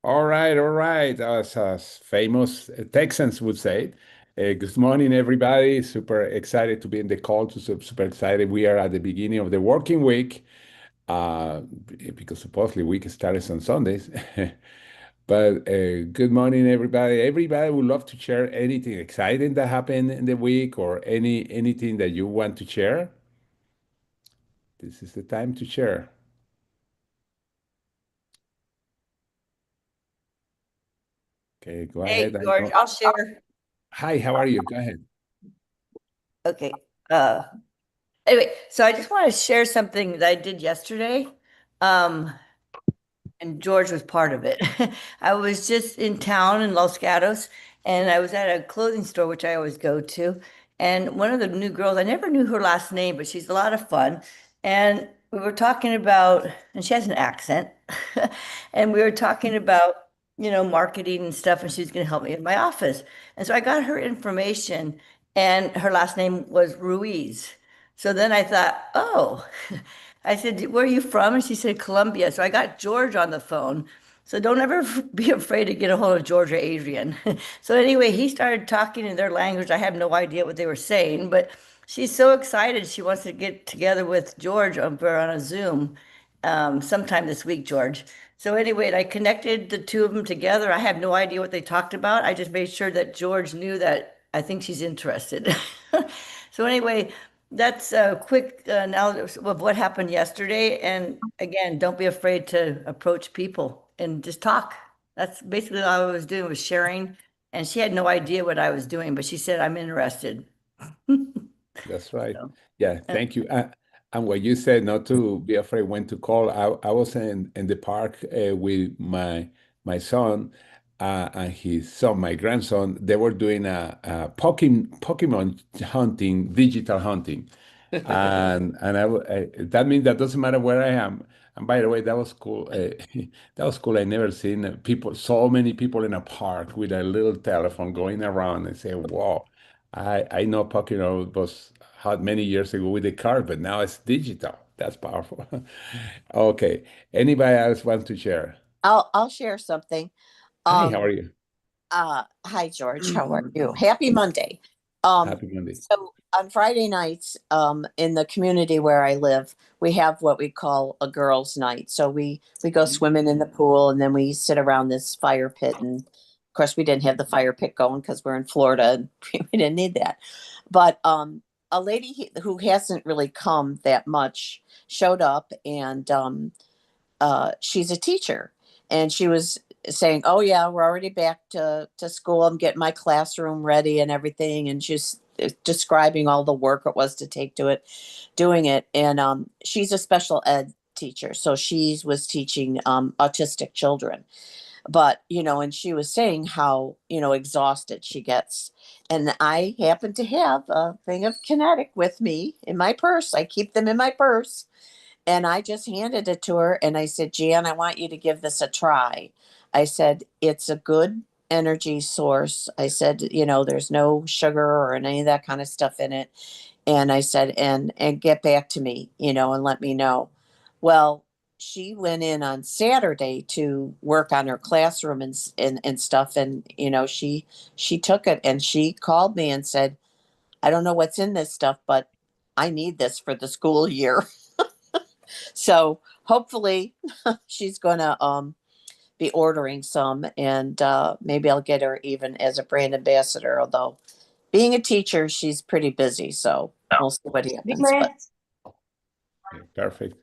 All right. As famous Texans would say. Good morning, everybody. Super excited to be in the call. Super excited. We are at the beginning of the working week because supposedly week starts on Sundays. But good morning, everybody. Everybody would love to share anything exciting that happened in the week or anything that you want to share. This is the time to share. Okay, go Hey, ahead. I George, know. I'll share. Hi, how are you? Go ahead. Okay. Anyway, so I just want to share something that I did yesterday. Um, and George was part of it. I was just in town in Los Gatos, and I was at a clothing store, which I always go to. And one of the new girls, I never knew her last name, but she's a lot of fun. And we were talking about, and she has an accent, and we were talking about, marketing and stuff, and she was going to help me in my office. And so I got her information, and her last name was Ruiz. So then I thought, oh, I said, where are you from? And she said, Colombia. So I got George on the phone. So don't ever be afraid to get a hold of George or Adrian. So anyway, he started talking in their language. I have no idea what they were saying, but she's so excited. She wants to get together with George we're on a Zoom sometime this week, George. So anyway, I connected the two of them together. I have no idea what they talked about. I just made sure that George knew that I think she's interested. So anyway, that's a quick analysis of what happened yesterday. And again, don't be afraid to approach people and just talk. That's basically all I was doing was sharing. And she had no idea what I was doing, but she said, I'm interested. That's right. So, Yeah, and thank you. And what you said, not to be afraid when to call. I was in the park with my son and his son, my grandson. They were doing a Pokemon hunting, digital hunting, that means that doesn't matter where I am. And by the way, that was cool. That was cool. I never seen so many people in a park with a little telephone going around and say, "Wow." I know Pokemon was had many years ago with the card, but now it's digital. That's powerful. Okay. Anybody else want to share? I'll share something. Hi, how Um, are you? Hi George, how are you? Happy Monday. Happy Monday. So on Friday nights, in the community where I live, we have what we call a girls' night. So we go swimming in the pool and then we sit around this fire pit. And of course, we didn't have the fire pit going because we're in Florida and we didn't need that. But a lady who hasn't really come that much showed up, and she's a teacher, and she was saying, "Oh yeah, we're already back to school. I'm getting my classroom ready and everything." And she's describing all the work it was to take to it, doing it. And she's a special ed teacher, so she was teaching autistic children. But and she was saying how exhausted she gets. And I happen to have a thing of Kinetic with me in my purse. I keep them in my purse, and I just handed it to her and I said, Jan, I want you to give this a try. I said, it's a good energy source. I said, there's no sugar or any of that kind of stuff in it. And I said, and get back to me, and let me know. Well, she went in on Saturday to work on her classroom and stuff. And, she took it and she called me and said, I don't know what's in this stuff, but I need this for the school year. So hopefully she's gonna be ordering some, and maybe I'll get her even as a brand ambassador. Although being a teacher, she's pretty busy, so we'll see what happens. But Okay, perfect.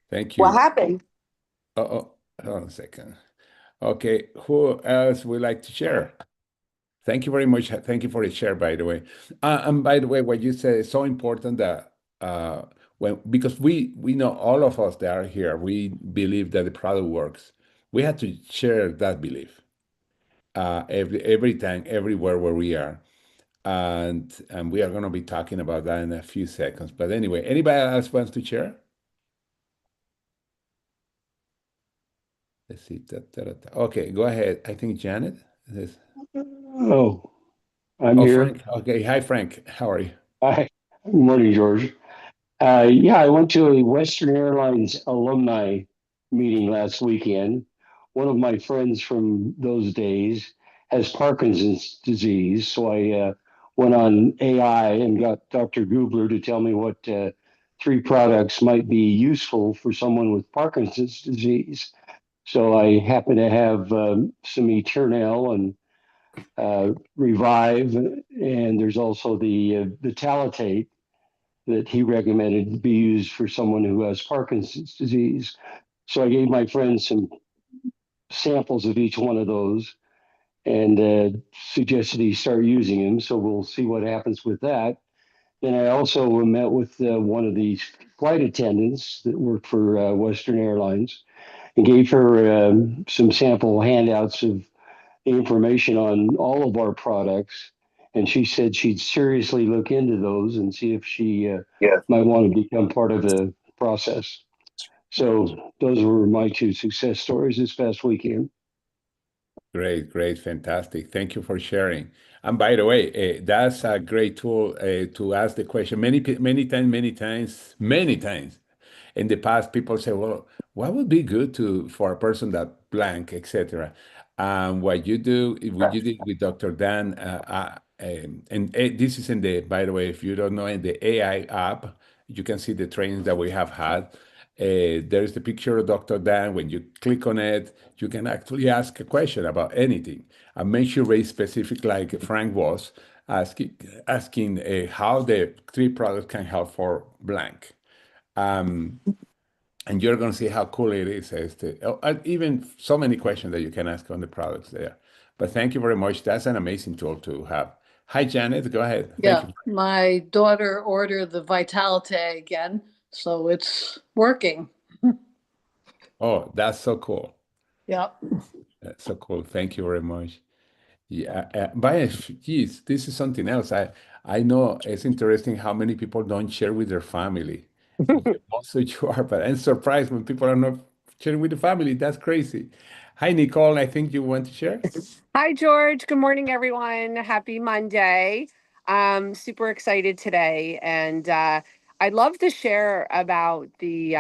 Thank what you. happened? Oh, hold on a second. Okay, who else would like to share? Thank you very much. Thank you for the share, by the way. And by the way, what you said is so important that when because we know all of us that are here, we believe that the product works. We have to share that belief every time, everywhere where we are, and we are going to be talking about that in a few seconds. But anyway, anybody else wants to share? Let's see. Okay, go ahead. I think Janet. Is- Oh, I'm Oh, here. Frank. Okay. Hi, Frank. How are you? Hi. Good morning, George. Yeah, I went to a Western Airlines alumni meeting last weekend one of my friends from those days has Parkinson's disease. So I went on AI and got Dr. Gubler to tell me what 3 products might be useful for someone with Parkinson's disease. So I happen to have some Eternal and Revive, and there's also the Talatate that he recommended to be used for someone who has Parkinson's disease. So I gave my friend some samples of each one of those and suggested he start using them. So we'll see what happens with that. Then I also met with one of the flight attendants that worked for Western Airlines and gave her some sample handouts of information on all of our products. And she said she'd seriously look into those and see if she might want to become part of the process. So those were my 2 success stories this past weekend. Great, great, fantastic. Thank you for sharing. And by the way, that's a great tool to ask the question. Many times in the past, people say, "Well, what would be good to for a person that blank, etc." And what you do, what you did with Dr. Dan, this is in the. By the way, if you don't know, in the AI app, you can see the trainings that we have had. There's the picture of Dr. Dan. When you click on it, you can actually ask a question about anything and make sure very specific, like Frank was asking how the 3 products can help for blank. Um, and you're going to see how cool it is. Even so many questions that you can ask on the products there. But thank you very much. That's an amazing tool to have. Hi, Janet. Go ahead. Thank Yeah, you. my daughter ordered the Vitalite again, so it's working. Oh, that's so cool. Yeah. That's so cool. Thank you very much. Yeah, but geez, this is something else. I know it's interesting how many people don't share with their family. Also, you are, but I'm surprised when people are not sharing with the family. That's crazy. Hi, Nicole. I think you want to share. Hi, George. Good morning, everyone. Happy Monday. Super excited today. And I'd love to share about the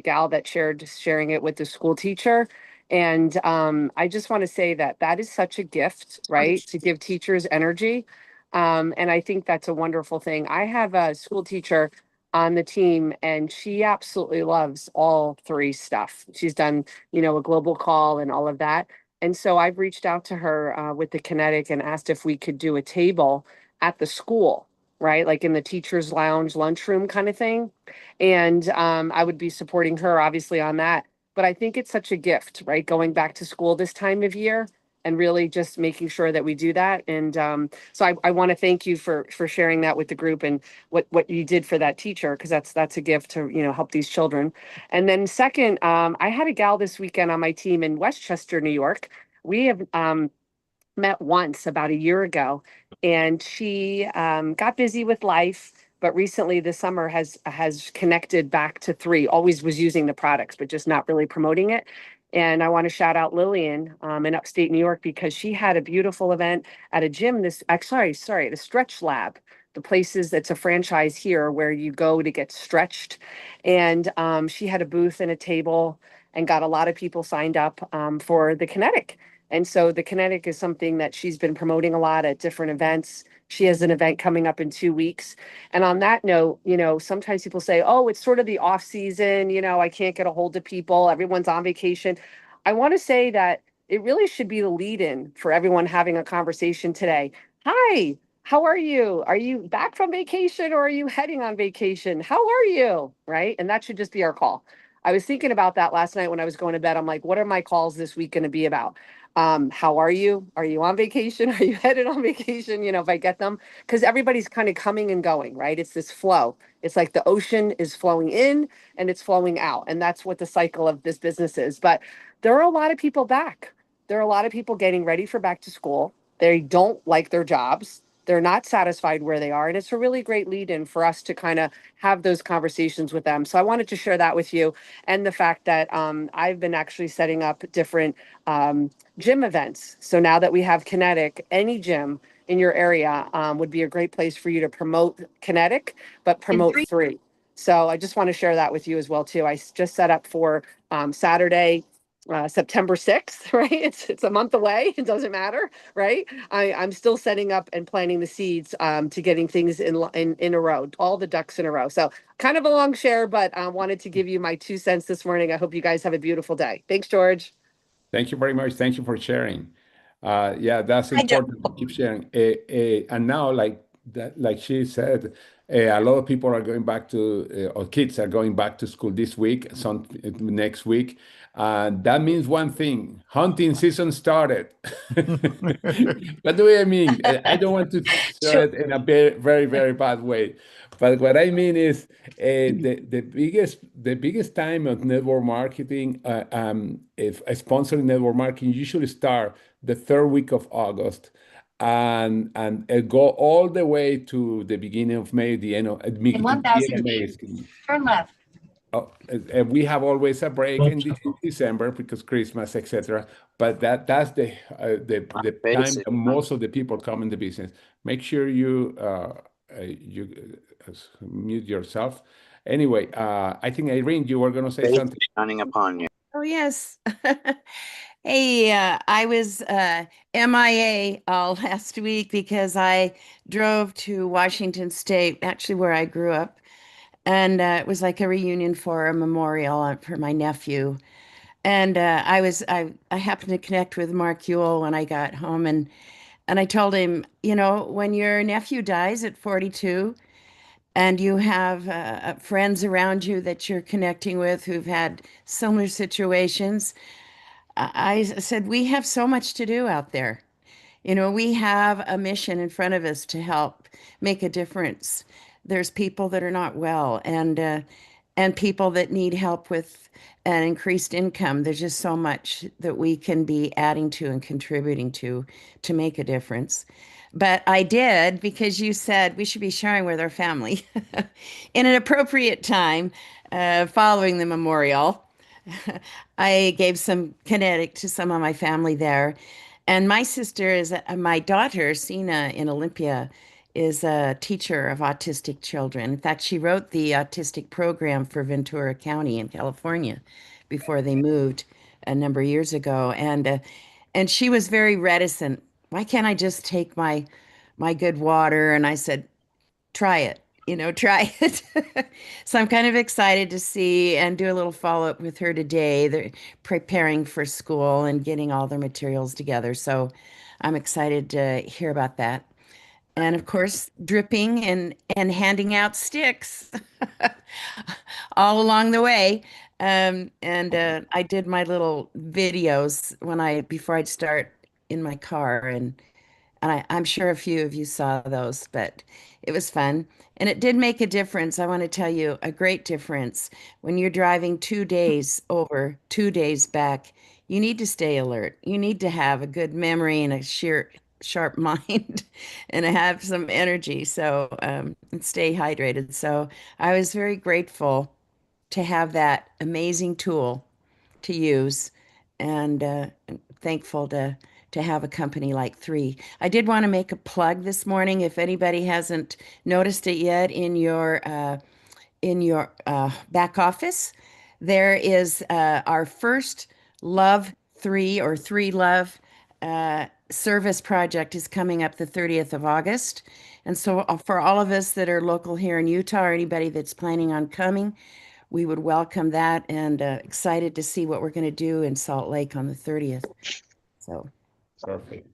gal that sharing it with the school teacher. And I just want to say that that is such a gift, right? To give teachers energy. And I think that's a wonderful thing. I have a school teacher on the team, and she absolutely loves all 3 stuff. She's done, a global call and all of that. And so I've reached out to her with the Kinetic and asked if we could do a table at the school, right? Like in the teacher's lounge, lunchroom kind of thing. And I would be supporting her obviously on that. But I think it's such a gift, right? Going back to school this time of year and really just making sure that we do that. And so I want to thank you for sharing that with the group and what you did for that teacher, because that's a gift to, help these children. And then second, I had a gal this weekend on my team in Westchester, New York. We have met once about a year ago, and she got busy with life, but recently this summer has connected back to 3. Always was using the products, but just not really promoting it. And I want to shout out Lillian in upstate New York, because she had a beautiful event at a gym the Stretch Lab. The places that's a franchise here where you go to get stretched. And she had a booth and a table and got a lot of people signed up for the Kinetic. And so the Kinetic is something that she's been promoting a lot at different events. She has an event coming up in 2 weeks. And on that note, sometimes people say, oh, it's sort of the off season, I can't get a hold of people. Everyone's on vacation. I want to say that it really should be the lead in for everyone having a conversation today. Hi, how are you? Are you back from vacation or are you heading on vacation? How are you? Right? And that should just be our call. I was thinking about that last night when I was going to bed. I'm like, what are my calls this week going to be about? How are you? Are you on vacation? Are you headed on vacation? If I get them, because everybody's kind of coming and going, right? It's this flow. It's like the ocean is flowing in and it's flowing out. And that's what the cycle of this business is. But there are a lot of people back. There are a lot of people getting ready for back to school. They don't like their jobs. They're not satisfied where they are. And it's a really great lead in for us to kind of have those conversations with them. So I wanted to share that with you, and the fact that I've been actually setting up different gym events. So now that we have Kinetic, any gym in your area would be a great place for you to promote Kinetic, but promote 3. So I just want to share that with you as well too. I just set up for Saturday September 6th, right? It's a month away. It doesn't matter, right? I'm still setting up and planting the seeds to getting things in a row, all the ducks in a row. So kind of a long share, but I wanted to give you my 2 cents this morning. I hope you guys have a beautiful day. Thanks, George. Thank you very much. Thank you for sharing. Yeah, that's I don't. important to keep sharing. And now, like that, like she said, a lot of people are going back to, or kids are going back to school this week, some next week. And that means one thing, hunting season started. What do I mean? I don't want to show Sure. it in a very, very bad way. But what I mean is the biggest time of network marketing, if sponsoring network marketing usually start the third week of August and go all the way to the beginning of May, the end of In the end 1,000 of May, feet, excuse me. turn left. Oh, we have always a break in December because Christmas, etc. But that's the time that most of the people come in the business. Make sure you mute yourself. Anyway, I think Irene, you were going to say something. Shining upon you. Oh, yes. Hey, I was MIA all last week because I drove to Washington State, actually where I grew up, and it was like a reunion for a memorial for my nephew. And I happened to connect with Mark Ewell when I got home, and I told him, when your nephew dies at 42 and you have friends around you that you're connecting with who've had similar situations, I said, we have so much to do out there. We have a mission in front of us to help make a difference. There's people that are not well and people that need help with an increased income. There's just so much that we can be adding to and contributing to make a difference. But I did because you said we should be sharing with our family in an appropriate time following the memorial. I gave some kinetic to some of my family there. And my sister is my daughter, Sina, in Olympia, is a teacher of autistic children. In fact, she wrote the autistic program for Ventura County in California before they moved a number of years ago. And she was very reticent. Why can't I just take my good water? And I said, try it, try it. So I'm kind of excited to see and do a little follow-up with her today. They're preparing for school and getting all their materials together. So I'm excited to hear about that. And of course, dripping and handing out sticks all along the way. And I did my little videos before I'd start in my car, and I'm sure a few of you saw those, but it was fun. And it did make a difference. I want to tell you a great difference. When you're driving 2 days over, 2 days back, you need to stay alert. You need to have a good memory and a sharp mind and have some energy. So, and stay hydrated. So I was very grateful to have that amazing tool to use and thankful to have a company like Three. I did want to make a plug this morning if anybody hasn't noticed it yet in your back office. There is our first Love Three or Three Love service project is coming up the 30th of August. And so for all of us that are local here in Utah or anybody that's planning on coming, we would welcome that and excited to see what we're going to do in Salt Lake on the 30th. So, Perfect.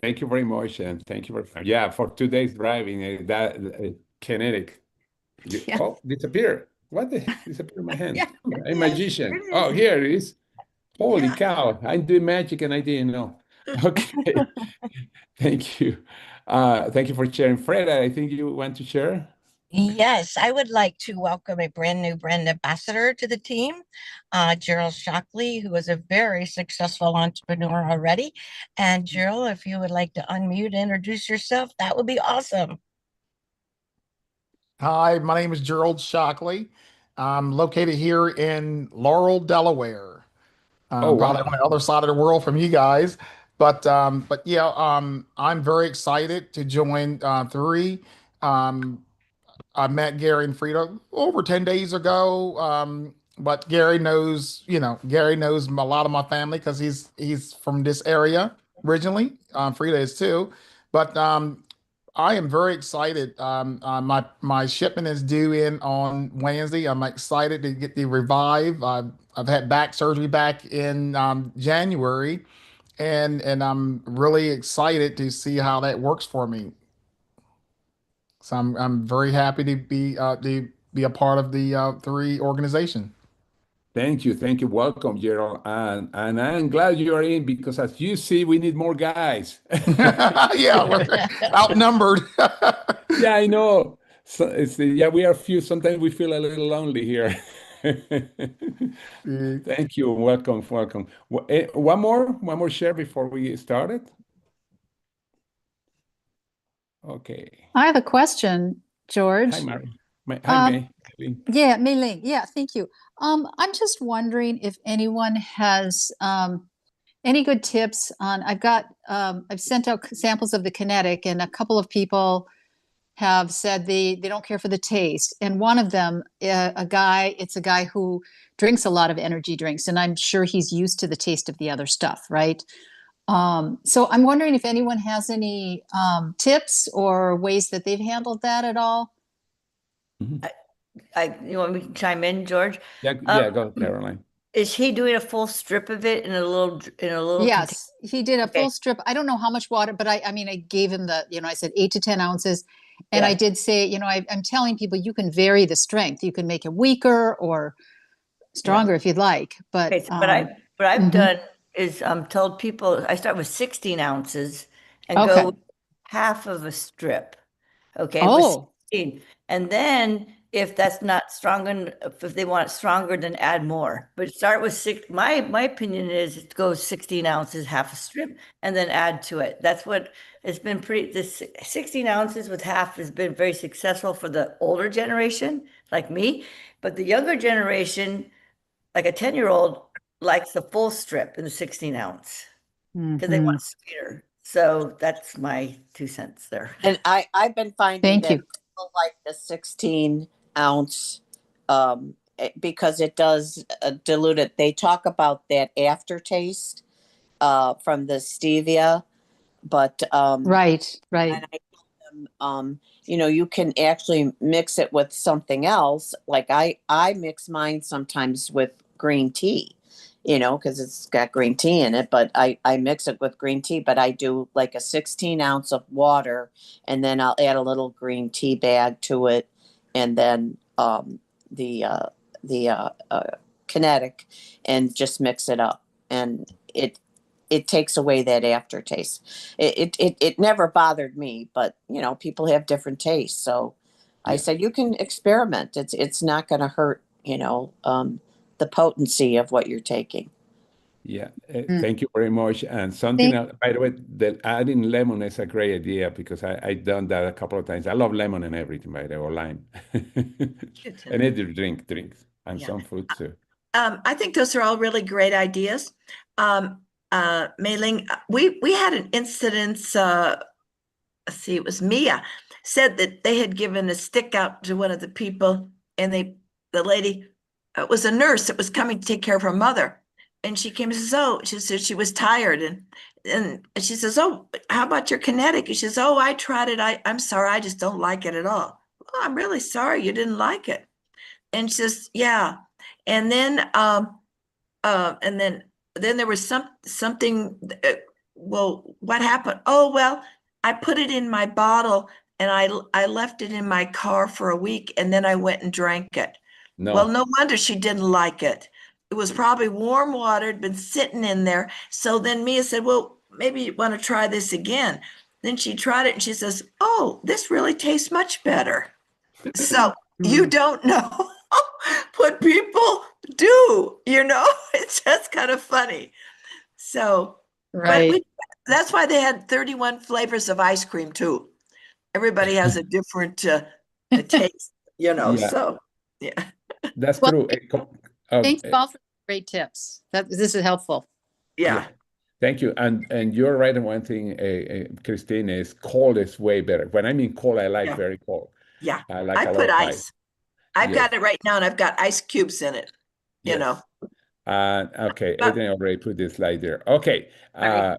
Thank you very much, and thank you very much. Yeah, for 2 days driving, that kinetic. yeah, Oh, disappear. What the heck disappeared in my hand? yeah, I'm there a it is. magician. There Oh, it is. here it is. Holy Yeah. cow. I'm doing magic and I didn't know. Okay. Thank you. Thank you for sharing. Fred, I think you want to share? Yes, I would like to welcome a brand new brand ambassador to the team, Gerald Shockley, who is a very successful entrepreneur already. And Gerald, if you would like to unmute and introduce yourself, that would be awesome. Hi, my name is Gerald Shockley. I'm located here in Laurel, Delaware. Oh, Probably on wow. the other side of the world from you guys. But yeah, I'm very excited to join Three. Um, I met Gary and Frida over 10 days ago. but Gary knows, Gary knows a lot of my family because he's from this area originally. Frida is too, but I am very excited. My shipment is due in on Wednesday. I'm excited to get the Revive. I've had back surgery back in January, and I'm really excited to see how that works for me. So I'm very happy to be a part of the three organization. Thank you. Thank you. Welcome, Gerald. And I'm glad you're in because as you see, we need more guys. Yeah, we're outnumbered. Yeah, I know. So yeah, we are few. Sometimes we feel a little lonely here. Mm. Thank you. Welcome. Welcome. One more share before we get started. Okay. I have a question, Hi, George. Mary. Hi, Um, May. yeah, Mei Ling. Yeah, thank you. I'm just wondering if anyone has any good tips on. I've sent out samples of the kinetic, and a couple of people have said they don't care for the taste. And one of them, it's a guy who drinks a lot of energy drinks, and I'm sure he's used to the taste of the other stuff, right? So I'm wondering if anyone has any tips or ways that they've handled that at all. Mhm. You want me to chime in, George? Yeah, Um, yeah, go, Caroline. is he doing a full strip of it in a little container? Yes, he did a Okay, full strip. I don't know how much water, but I mean, I gave him I said 8 to 10 ounces. And I yeah. did say, I'm telling people you can vary the strength. You can make it weaker or Yeah. stronger if you'd like. But Okay, so what I've mhm. done is told people I start with 16 ounces and go Okay. with half of a strip. Okay, with Oh, 16. And then if that's not strong enough, if they want it stronger, then add more. But start with six. My opinion is it goes 16 ounces, half a strip, and then add to it. That's what it's been this 16 ounces with half has been very successful for the older generation, like me. But the younger generation, like a 10-year-old, likes the full strip in the 16 ounce because they mhm. want sweeter. So that's my 2 cents there. And I've been finding Thank that you. people like the 16 ounce because it does dilute it. They talk about that aftertaste from the stevia, but Right, right. and I tell them, you can actually mix it with something else. Like I mix mine sometimes with green tea, because it's got green tea in it. But I mix it with green tea. But I do like a 16 ounce of water, and then I'll add a little green tea bag to it, and then the uh, the kinetic, and just mix it up, and it takes away that aftertaste. It never bothered me, but people have different tastes. So I Yeah, said you can experiment. It's not going to hurt, the potency of what you're taking. yeah. Mm. Thank you very much. And something Thank, else, by the way, the adding lemon is a great idea because I done that a couple of times. I love lemon and everything, by the way, or lime. Good to And know. it drinks and Yeah. some fruit too. I think those are all really great ideas. Mei Ling, we had an incident, let's see, it was Mia, said that they had given a stick out to one of the people, and the lady, it was a nurse that was coming to take care of her mother. And she came and says, oh, she said she was tired. And she says, oh, how about your kinetic? And she says, oh, I tried it. I'm sorry, I just don't like it at all. Oh, I'm really sorry you didn't like it. And she says, yeah. And then and then there was something, well, what happened? Oh, well, I put it in my bottle, and I left it in my car for a week, and then I went and drank it. Well, No, no wonder she didn't like it. It was probably warm water, had been sitting in there. So then Mia said, well, maybe you want to try this again. Then she tried it, and she says, oh, this really tastes much better. So you mm, don't know what people do, it's just kind of funny. So, but right. that's why they had 31 flavors of ice cream too. Everybody has a different taste, yeah, so yeah. that's Well, true. thanks all for great tips. This is helpful. Yeah, Yeah. thank you. And you're right on one thing, Christine, is cold is way better. When I mean cold, I like Yeah. very cold. Yeah. I like I a lot put of ice. ice. I've Yes. got it right now, and I've got ice cubes in it. you know. Okay, But Adrian already put this slide there. Okay, Sorry.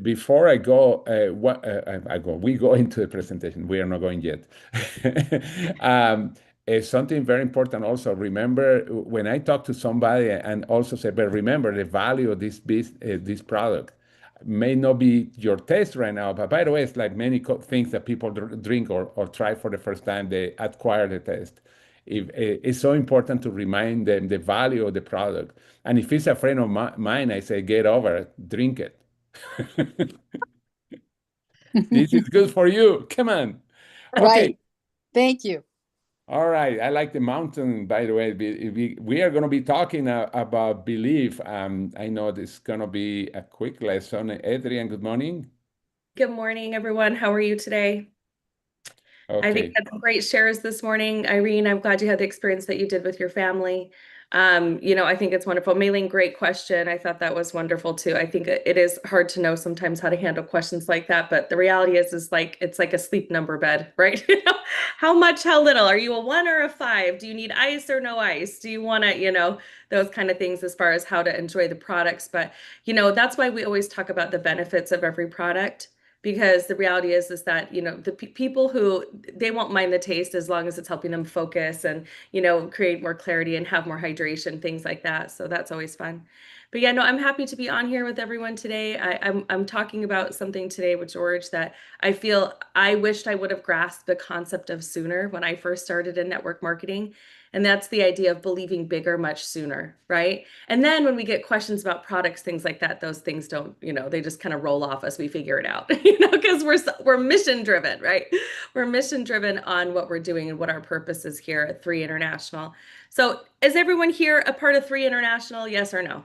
before I go, we go into the presentation. We are not going yet. Something very important also, remember when I talk to somebody and also say, but remember the value of this product may not be your taste right now, but by the way, it's like many things that people drink or try for the first time, they acquire the taste. It's so important to remind them the value of the product. And if it's a friend of mine, I say, get over it, drink it. This is good for you. Come on. Okay. Right. Thank you. All right. I like the mountain, by the way. We are going to be talking about belief. I know this is going to be a quick lesson. Adrian, good morning. Good morning, everyone. How are you today? I think Okay. that's some great shares this morning. Irene, I'm glad you had the experience that you did with your family. I think it's wonderful. Mailing, great question. I thought that was wonderful too. I think it is hard to know sometimes how to handle questions like that, but the reality is like it's like a sleep number bed, right? How much, how little? Are you a 1 or a 5? Do you need ice or no ice? Do you want to, those kind of things as far as how to enjoy the products. But, that's why we always talk about the benefits of every product. Because the reality is that, the people who they won't mind the taste as long as it's helping them focus and, create more clarity and have more hydration, things like that. So that's always fun. But yeah, no, I'm happy to be on here with everyone today. I'm talking about something today with George that I feel I wished I would have grasped the concept of sooner when I first started in network marketing. And that's the idea of believing bigger much sooner, right? And then when we get questions about products, things like that, those things don't, they just kind of roll off as we figure it out, because we're mission driven, right? We're mission driven on what we're doing and what our purpose is here at 3 International. So is everyone here a part of 3 International? Yes or no?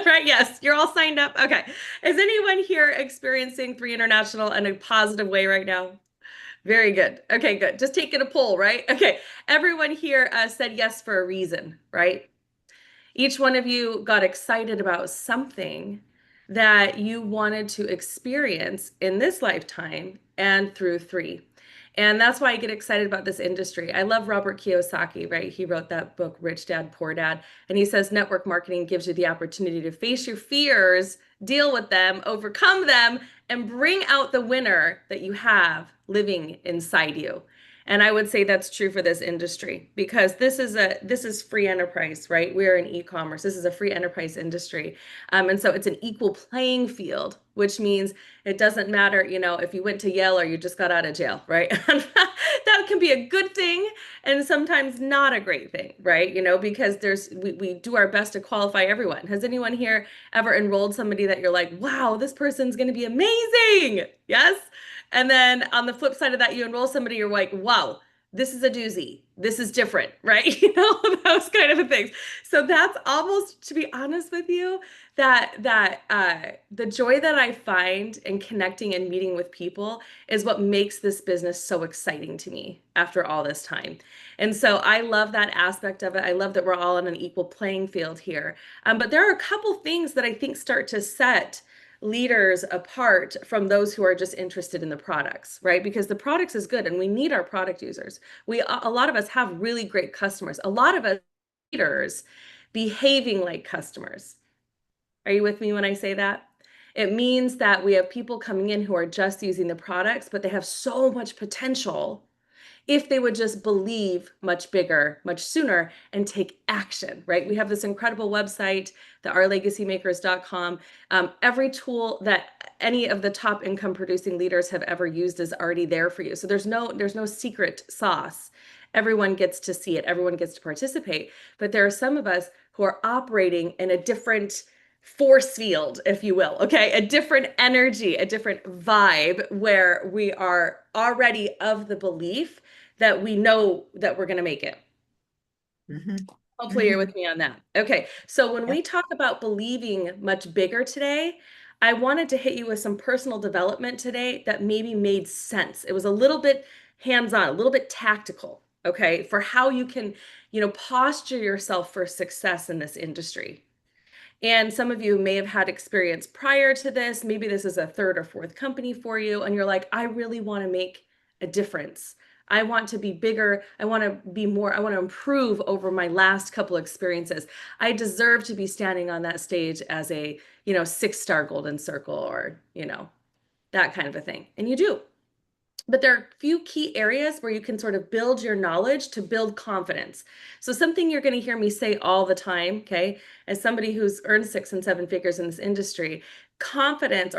Right? Yes, you're all signed up. Okay. Is anyone here experiencing 3 International in a positive way right now? Very good. Okay, good. Just taking a poll, right? Okay. Everyone here said yes for a reason, right? Each one of you got excited about something that you wanted to experience in this lifetime and through 3. And that's why I get excited about this industry. I love Robert Kiyosaki, right? He wrote that book, Rich Dad, Poor Dad. And he says network marketing gives you the opportunity to face your fears, deal with them, overcome them, and bring out the winner that you have living inside you. And I would say that's true for this industry because this is free enterprise, right? We're in e-commerce. This is a free enterprise industry. And so it's an equal playing field, which means it doesn't matter, if you went to Yale or you just got out of jail, right? That can be a good thing and sometimes not a great thing, right? Because we do our best to qualify everyone. Has anyone here ever enrolled somebody that you're like, wow, this person's going to be amazing? Yes? And then on the flip side of that, you enroll somebody, you're like, wow, this is a doozy. This is different, right? Those kind of things. So that's almost, to be honest with you, that the joy that I find in connecting and meeting with people is what makes this business so exciting to me after all this time. And so I love that aspect of it. I love that we're all on an equal playing field here. But there are a couple things that I think start to set leaders apart from those who are just interested in the products, right? Because the products is good and we need our product users. A lot of us have really great customers. A lot of us leaders behaving like customers. Are you with me when I say that? It means that we have people coming in who are just using the products, but they have so much potential if they would just believe much bigger, much sooner, and take action, right? We have this incredible website, the ourlegacymakers.com. Every tool that any of the top income producing leaders have ever used is already there for you. So there's no secret sauce. Everyone gets to see it. Everyone gets to participate. But there are some of us who are operating in a different force field, if you will, okay? A different energy, a different vibe where we are already of the belief that we know that we're going to make it. Hopefully you're with me on that. Okay, so when we talk about believing much bigger today, I wanted to hit you with some personal development today that maybe made sense. It was a little bit hands-on, a little bit tactical, okay, for how you can, posture yourself for success in this industry. And some of you may have had experience prior to this. Maybe this is a 3rd or 4th company for you, and you're like, I really want to make a difference. I want to be bigger. I want to be more, I want to improve over my last couple experiences. I deserve to be standing on that stage as a, 6-star golden circle or, that kind of a thing. And you do. But there are a few key areas where you can sort of build your knowledge to build confidence. So something you're going to hear me say all the time, okay, as somebody who's earned 6 and 7 figures in this industry, clarity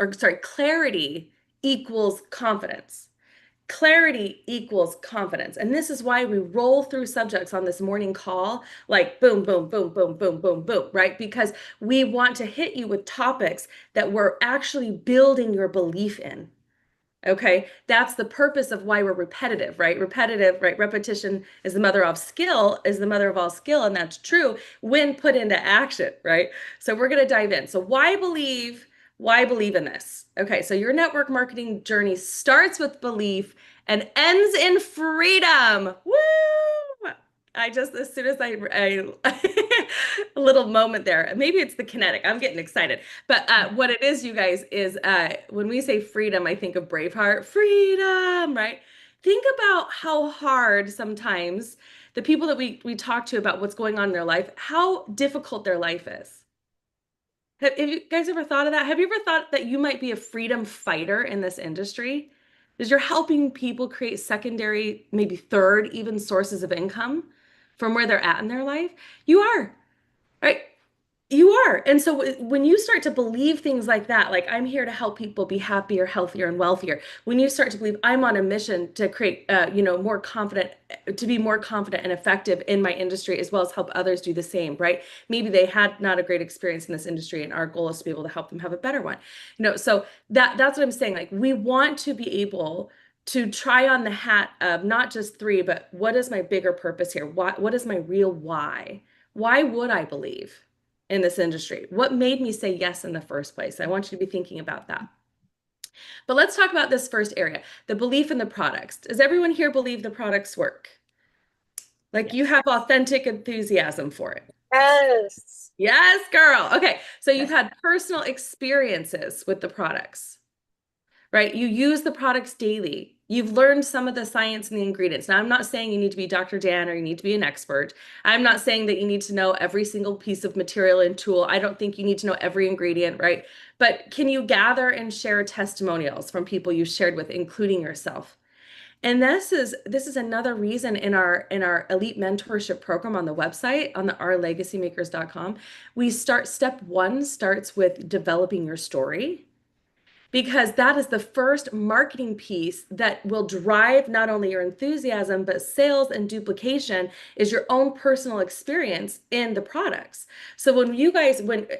equals confidence. Clarity equals confidence. And this is why we roll through subjects on this morning call, like boom, boom, boom, boom, boom, boom, boom, right? Because we want to hit you with topics that we're actually building your belief in. Okay, that's the purpose of why we're repetitive, right? Repetitive, right? Repetition is the mother of skill, is the mother of all skill, and that's true when put into action, right? So we're going to dive in. So why believe? Why believe in this? Okay, so your network marketing journey starts with belief and ends in freedom. Woo! I just, as soon as I a little moment there, maybe it's the kinetic. I'm getting excited. But what it is, you guys, is when we say freedom, I think of Braveheart, freedom, right? Think about how hard sometimes the people that we talk to about what's going on in their life, how difficult their life is. Have you guys ever thought of that? Have you ever thought that you might be a freedom fighter in this industry? Because you're helping people create secondary, maybe third, even sources of income from where they're at in their life? You are, right? You are. And so when you start to believe things like that, like I'm here to help people be happier, healthier, and wealthier, when you start to believe I'm on a mission to create, more confident, to be more confident and effective in my industry, as well as help others do the same, right? Maybe they had not a great experience in this industry, and our goal is to be able to help them have a better one. So that's what I'm saying. Like, we want to be able to try on the hat of not just 3, but what is my bigger purpose here? What is my real why? Why would I believe in this industry? What made me say yes in the first place? I want you to be thinking about that. But let's talk about this first area, the belief in the products. Does everyone here believe the products work? Like, Yes. you have authentic enthusiasm for it. Yes. Yes, girl. Okay. So you've had personal experiences with the products, right? You use the products daily. You've learned some of the science and the ingredients. Now, I'm not saying you need to be Dr. Dan or you need to be an expert. I'm not saying that you need to know every single piece of material and tool. I don't think you need to know every ingredient, right? But can you gather and share testimonials from people you shared with, including yourself? And this is another reason in our elite mentorship program on the website, on the ourlegacymakers.com, step 1 starts with developing your story, because that is the first marketing piece that will drive not only your enthusiasm, but sales and duplication is your own personal experience in the products. So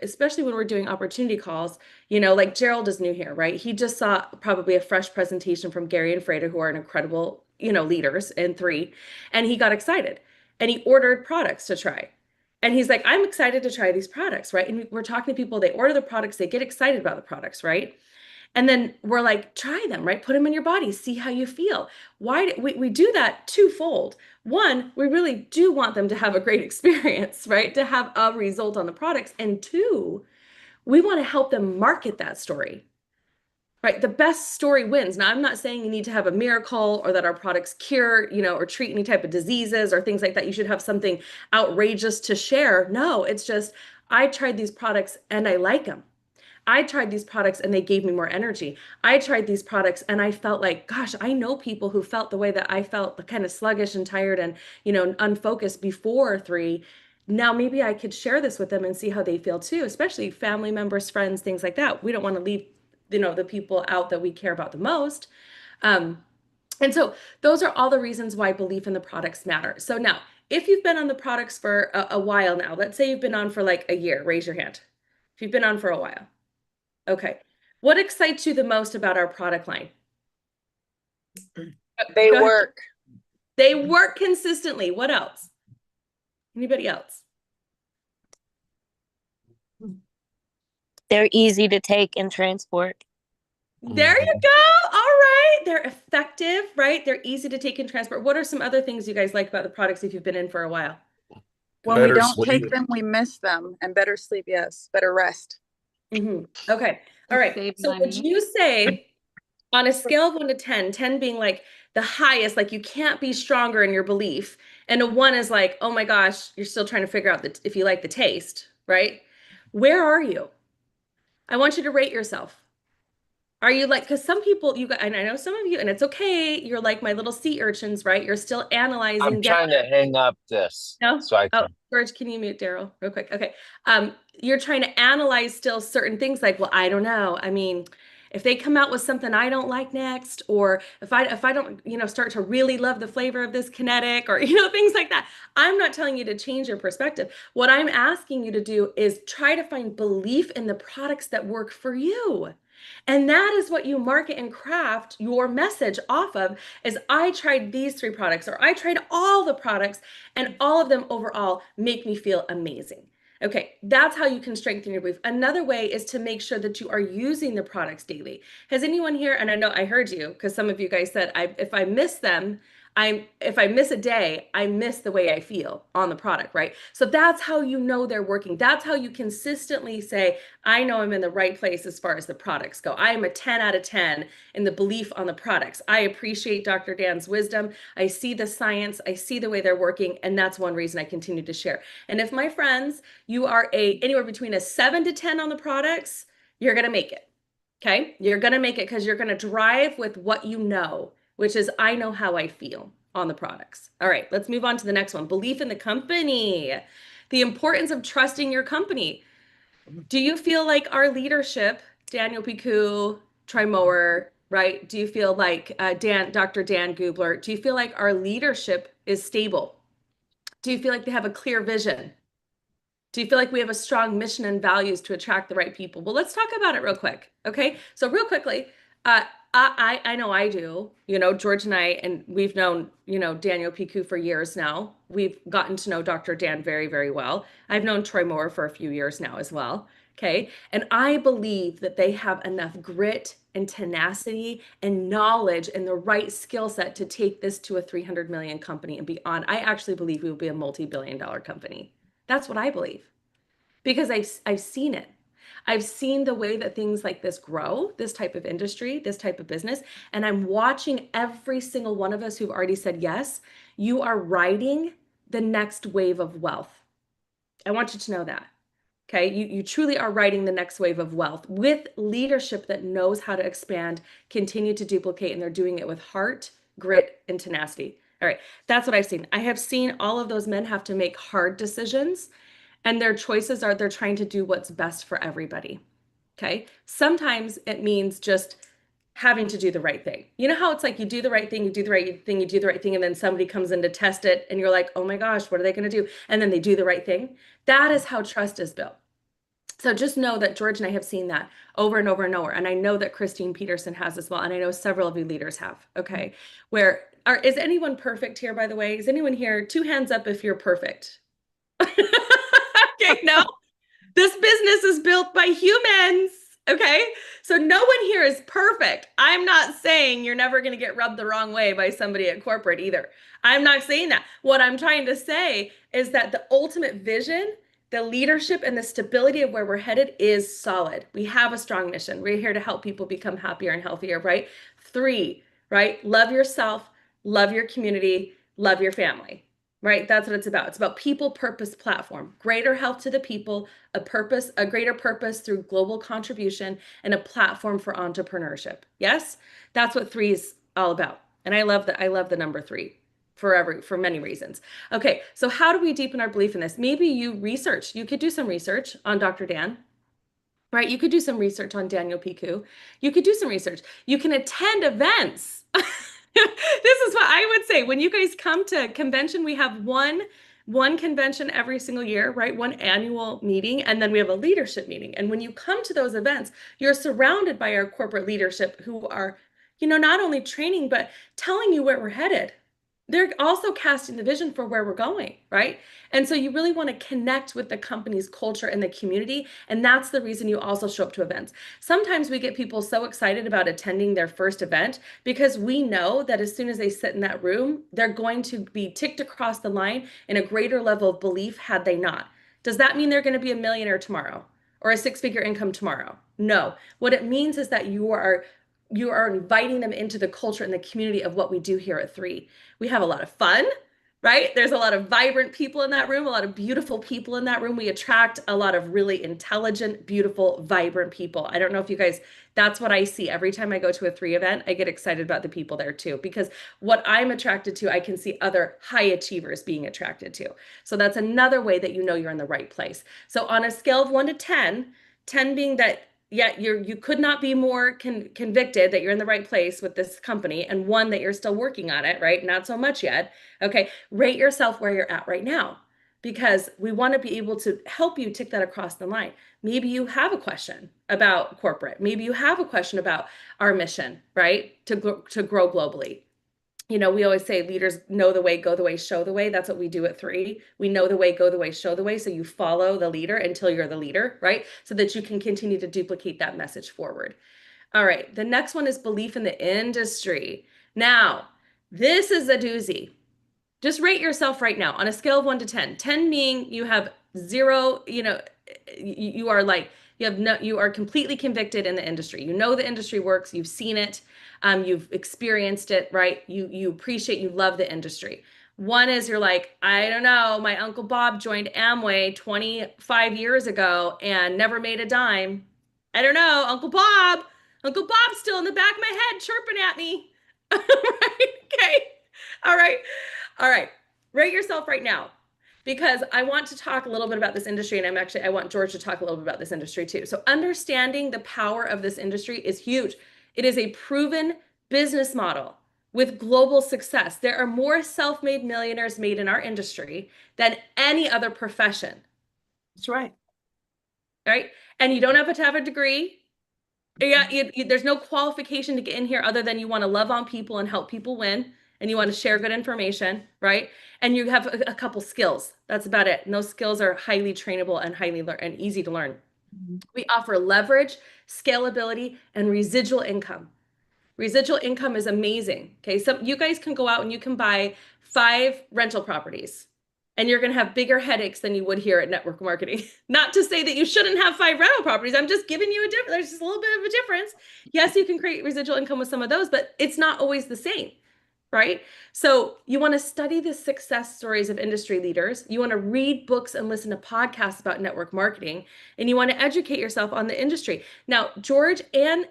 especially when we're doing opportunity calls, like Gerald is new here, right? He just saw probably a fresh presentation from Gary and Freda, who are an incredible, leaders in 3, and he got excited and he ordered products to try. And he's like, I'm excited to try these products, right? And we're talking to people, they order the products, they get excited about the products, right? And then we're like, try them, right? Put them in your body, see how you feel. Why we do that twofold. 1, we really do want them to have a great experience, right? To have a result on the products. And 2, we want to help them market that story, right? The best story wins. Now, I'm not saying you need to have a miracle or that our products cure, or treat any type of diseases or things like that. You should have something outrageous to share. No, it's just, I tried these products and I like them. I tried these products and they gave me more energy. I tried these products and I felt like, gosh, I know people who felt the way that I felt, kind of sluggish and tired and, unfocused before 3. Now maybe I could share this with them and see how they feel too, especially family members, friends, things like that. We don't want to leave, the people out that we care about the most. And so those are all the reasons why belief in the products matter. So now, if you've been on the products for a while now, let's say you've been on for like a year, raise your hand. If you've been on for a while. Okay. What excites you the most about our product line? They Go ahead. work. They work consistently. What else? Anybody else? They're easy to take and transport. There you go. All right. They're effective, right? They're easy to take and transport. What are some other things you guys like about the products if you've been in for a while? When we Better don't sleep. take them, we miss them. And better sleep, yes. Better rest. Okay. All right. Save So would money. you say On a scale of 1 to 10, 10 being like the highest, like you can't be stronger in your belief, and a 1 is like, oh my gosh, you're still trying to figure out if you like the taste, right? Where are you? I want you to rate yourself. Are you like, because some people, you got, and I know some of you, and it's okay, you're like my little sea urchins, right? You're still analyzing I'm down. trying to hang up this No? so I Oh, can. George, can you mute Daryl real quick? Okay. You're trying to analyze still certain things like, well, I don't know. I mean, if they come out with something I don't like next, or if I don't, start to really love the flavor of this kinetic, or things like that. I'm not telling you to change your perspective. What I'm asking you to do is try to find belief in the products that work for you. And that is what you market and craft your message off of is I tried these 3 products, or I tried all the products, and all of them overall make me feel amazing. Okay, that's how you can strengthen your belief. Another way is to make sure that you are using the products daily. Has anyone here, and I know I heard you because some of you guys said if I miss them, if I miss a day, I miss the way I feel on the product, right? So that's how you know they're working. That's how you consistently say, I know I'm in the right place as far as the products go. I am a 10 out of 10 in the belief on the products. I appreciate Dr. Dan's wisdom. I see the science, I see the way they're working, and that's one reason I continue to share. And if my friends, you are anywhere between a 7 to 10 on the products, you're going to make it. Okay? You're going to make it because you're going to drive with what you know, which is I know how I feel on the products. All right, let's move on to the next one. Belief in the company. The importance of trusting your company. Do you feel like our leadership, Daniel Picu, Troy Mower, right? Do you feel like Dr. Dan Gubler, do you feel like our leadership is stable? Do you feel like they have a clear vision? Do you feel like we have a strong mission and values to attract the right people? Well, let's talk about it real quick. Okay. So real quickly, I know I do, George and I, and we've known, Daniel Picu for years now. We've gotten to know Dr. Dan very, very well. I've known Troy Moore for a few years now as well. Okay. And I believe that they have enough grit and tenacity and knowledge and the right skill set to take this to a 300 million company and beyond. I actually believe we will be a multi-billion-dollar company. That's what I believe because I've seen it. I've seen the way that things like this grow, this type of industry, this type of business, and I'm watching every single one of us who've already said yes, you are riding the next wave of wealth. I want you to know that. Okay, you truly are riding the next wave of wealth with leadership that knows how to expand, continue to duplicate, and they're doing it with heart, grit, and tenacity. All right, that's what I've seen. I have seen all of those men have to make hard decisions, and their choices are they're trying to do what's best for everybody. Okay, sometimes it means just having to do the right thing. You know how it's like you do the right thing, you do the right thing, you do the right thing, and then somebody comes in to test it, and you're like, oh my gosh, what are they going to do? And then they do the right thing. That is how trust is built. So just know that George and I have seen that over and over and over. And I know that Christine Peterson has as well. And I know several of you leaders have. Okay. Is anyone perfect here, by the way? Is anyone here? 2 hands up if you're perfect. Okay, no? This business is built by humans. Okay. So no one here is perfect. I'm not saying you're never going to get rubbed the wrong way by somebody at corporate either. I'm not saying that. What I'm trying to say is that the ultimate vision, the leadership, and the stability of where we're headed is solid. We have a strong mission. We're here to help people become happier and healthier, right? 3, right? Love yourself, love your community, love your family, right? That's what it's about. It's about people, purpose, platform, greater health to the people, a greater purpose through global contribution, and a platform for entrepreneurship. Yes, that's what 3 is all about. And I love the number 3 for many reasons. Okay, so how do we deepen our belief in this? Maybe you could do some research on Dr. Dan, right? You could do some research on Daniel Picu. You could do some research. You can attend events. This is what I would say. When you guys come to convention, we have one convention every single year, right? One annual meeting, and then we have a leadership meeting. And when you come to those events, you're surrounded by our corporate leadership who are, not only training, but telling you where we're headed. They're also casting the vision for where we're going, right? And so you really want to connect with the company's culture and the community. And that's the reason you also show up to events. Sometimes we get people so excited about attending their first event because we know that as soon as they sit in that room, they're going to be ticked across the line in a greater level of belief had they not. Does that mean they're going to be a millionaire tomorrow or a 6-figure income tomorrow? No. What it means is that you are you are inviting them into the culture and the community of what we do here at 3. We have a lot of fun, right? There's a lot of vibrant people in that room, a lot of beautiful people in that room. We attract a lot of really intelligent, beautiful, vibrant people. I don't know if you guys, that's what I see every time I go to a 3 event. I get excited about the people there too, because what I'm attracted to, I can see other high achievers being attracted to. So that's another way that you know you're in the right place. So on a scale of 1 to 10, 10 being that yeah, you could not be more convicted that you're in the right place with this company, and 1 that you're still working on it, right? Not so much yet. Okay, rate yourself where you're at right now, because we want to be able to help you tick that across the line. Maybe you have a question about corporate. Maybe you have a question about our mission, right? To grow globally. You know, we always say leaders know the way, go the way, show the way. That's what we do at 3. We know the way, go the way, show the way. So you follow the leader until you're the leader, right? So that you can continue to duplicate that message forward. All right. The next one is belief in the industry. Now, this is a doozy. Just rate yourself right now on a scale of 1 to 10. 10 being you have 0, you are like, you are completely convicted in the industry. You know the industry works, you've seen it, you've experienced it, right? You appreciate, you love the industry. 1 is you're like, I don't know, my Uncle Bob joined Amway 25 years ago and never made a dime. I don't know, Uncle Bob's still in the back of my head chirping at me. Right? Okay. All right. All right. Rate yourself right now, because I want to talk a little bit about this industry, and I want George to talk a little bit about this industry too. So understanding the power of this industry is huge. It is a proven business model with global success. There are more self-made millionaires made in our industry than any other profession. That's right. Right? And you don't have to have a degree. Yeah, there's no qualification to get in here other than you want to love on people and help people win, and you want to share good information, right? And you have a couple skills. That's about it. And those skills are highly trainable and and easy to learn. We offer leverage, scalability, and residual income. Residual income is amazing. Okay, so you guys can go out and you can buy 5 rental properties, and you're going to have bigger headaches than you would here at network marketing. Not to say that you shouldn't have 5 rental properties. I'm just giving you a difference. There's just a little bit of a difference. Yes, you can create residual income with some of those, but it's not always the same, right? So you want to study the success stories of industry leaders. You want to read books and listen to podcasts about network marketing, and you want to educate yourself on the industry. Now, George and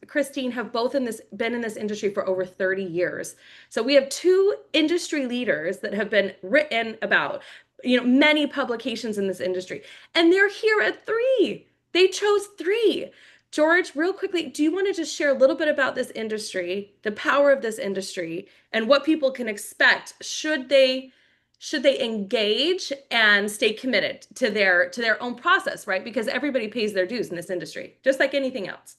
Christine have both been in this industry for over 30 years. So we have 2 industry leaders that have been written about, many publications in this industry, and they're here at 3. They chose 3. George, real quickly, do you want to just share a little bit about this industry, the power of this industry, and what people can expect should they engage and stay committed to their own process, right? Because everybody pays their dues in this industry, just like anything else.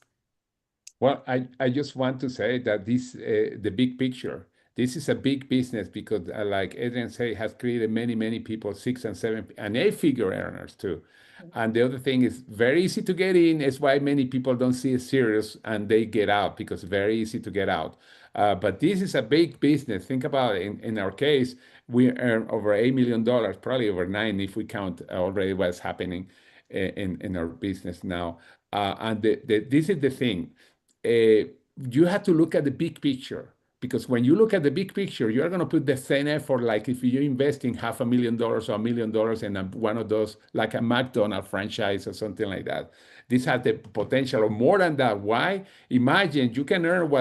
Well, I just want to say that the big picture, this is a big business because, like Adrian said, has created many people, 6 and 7 and 8-figure earners too. And the other thing is very easy to get in. It's why many people don't see it serious and they get out because it's very easy to get out. But this is a big business. Think about it. In our case, we earn over $8 million, probably over 9 if we count already what's happening in our business now. And this is the thing. You have to look at the big picture, because when you look at the big picture, you are going to put the same effort like if you're investing $500,000 or $1 million in one of those, like a McDonald's franchise or something like that. This has the potential of more than that. Why? Imagine you can earn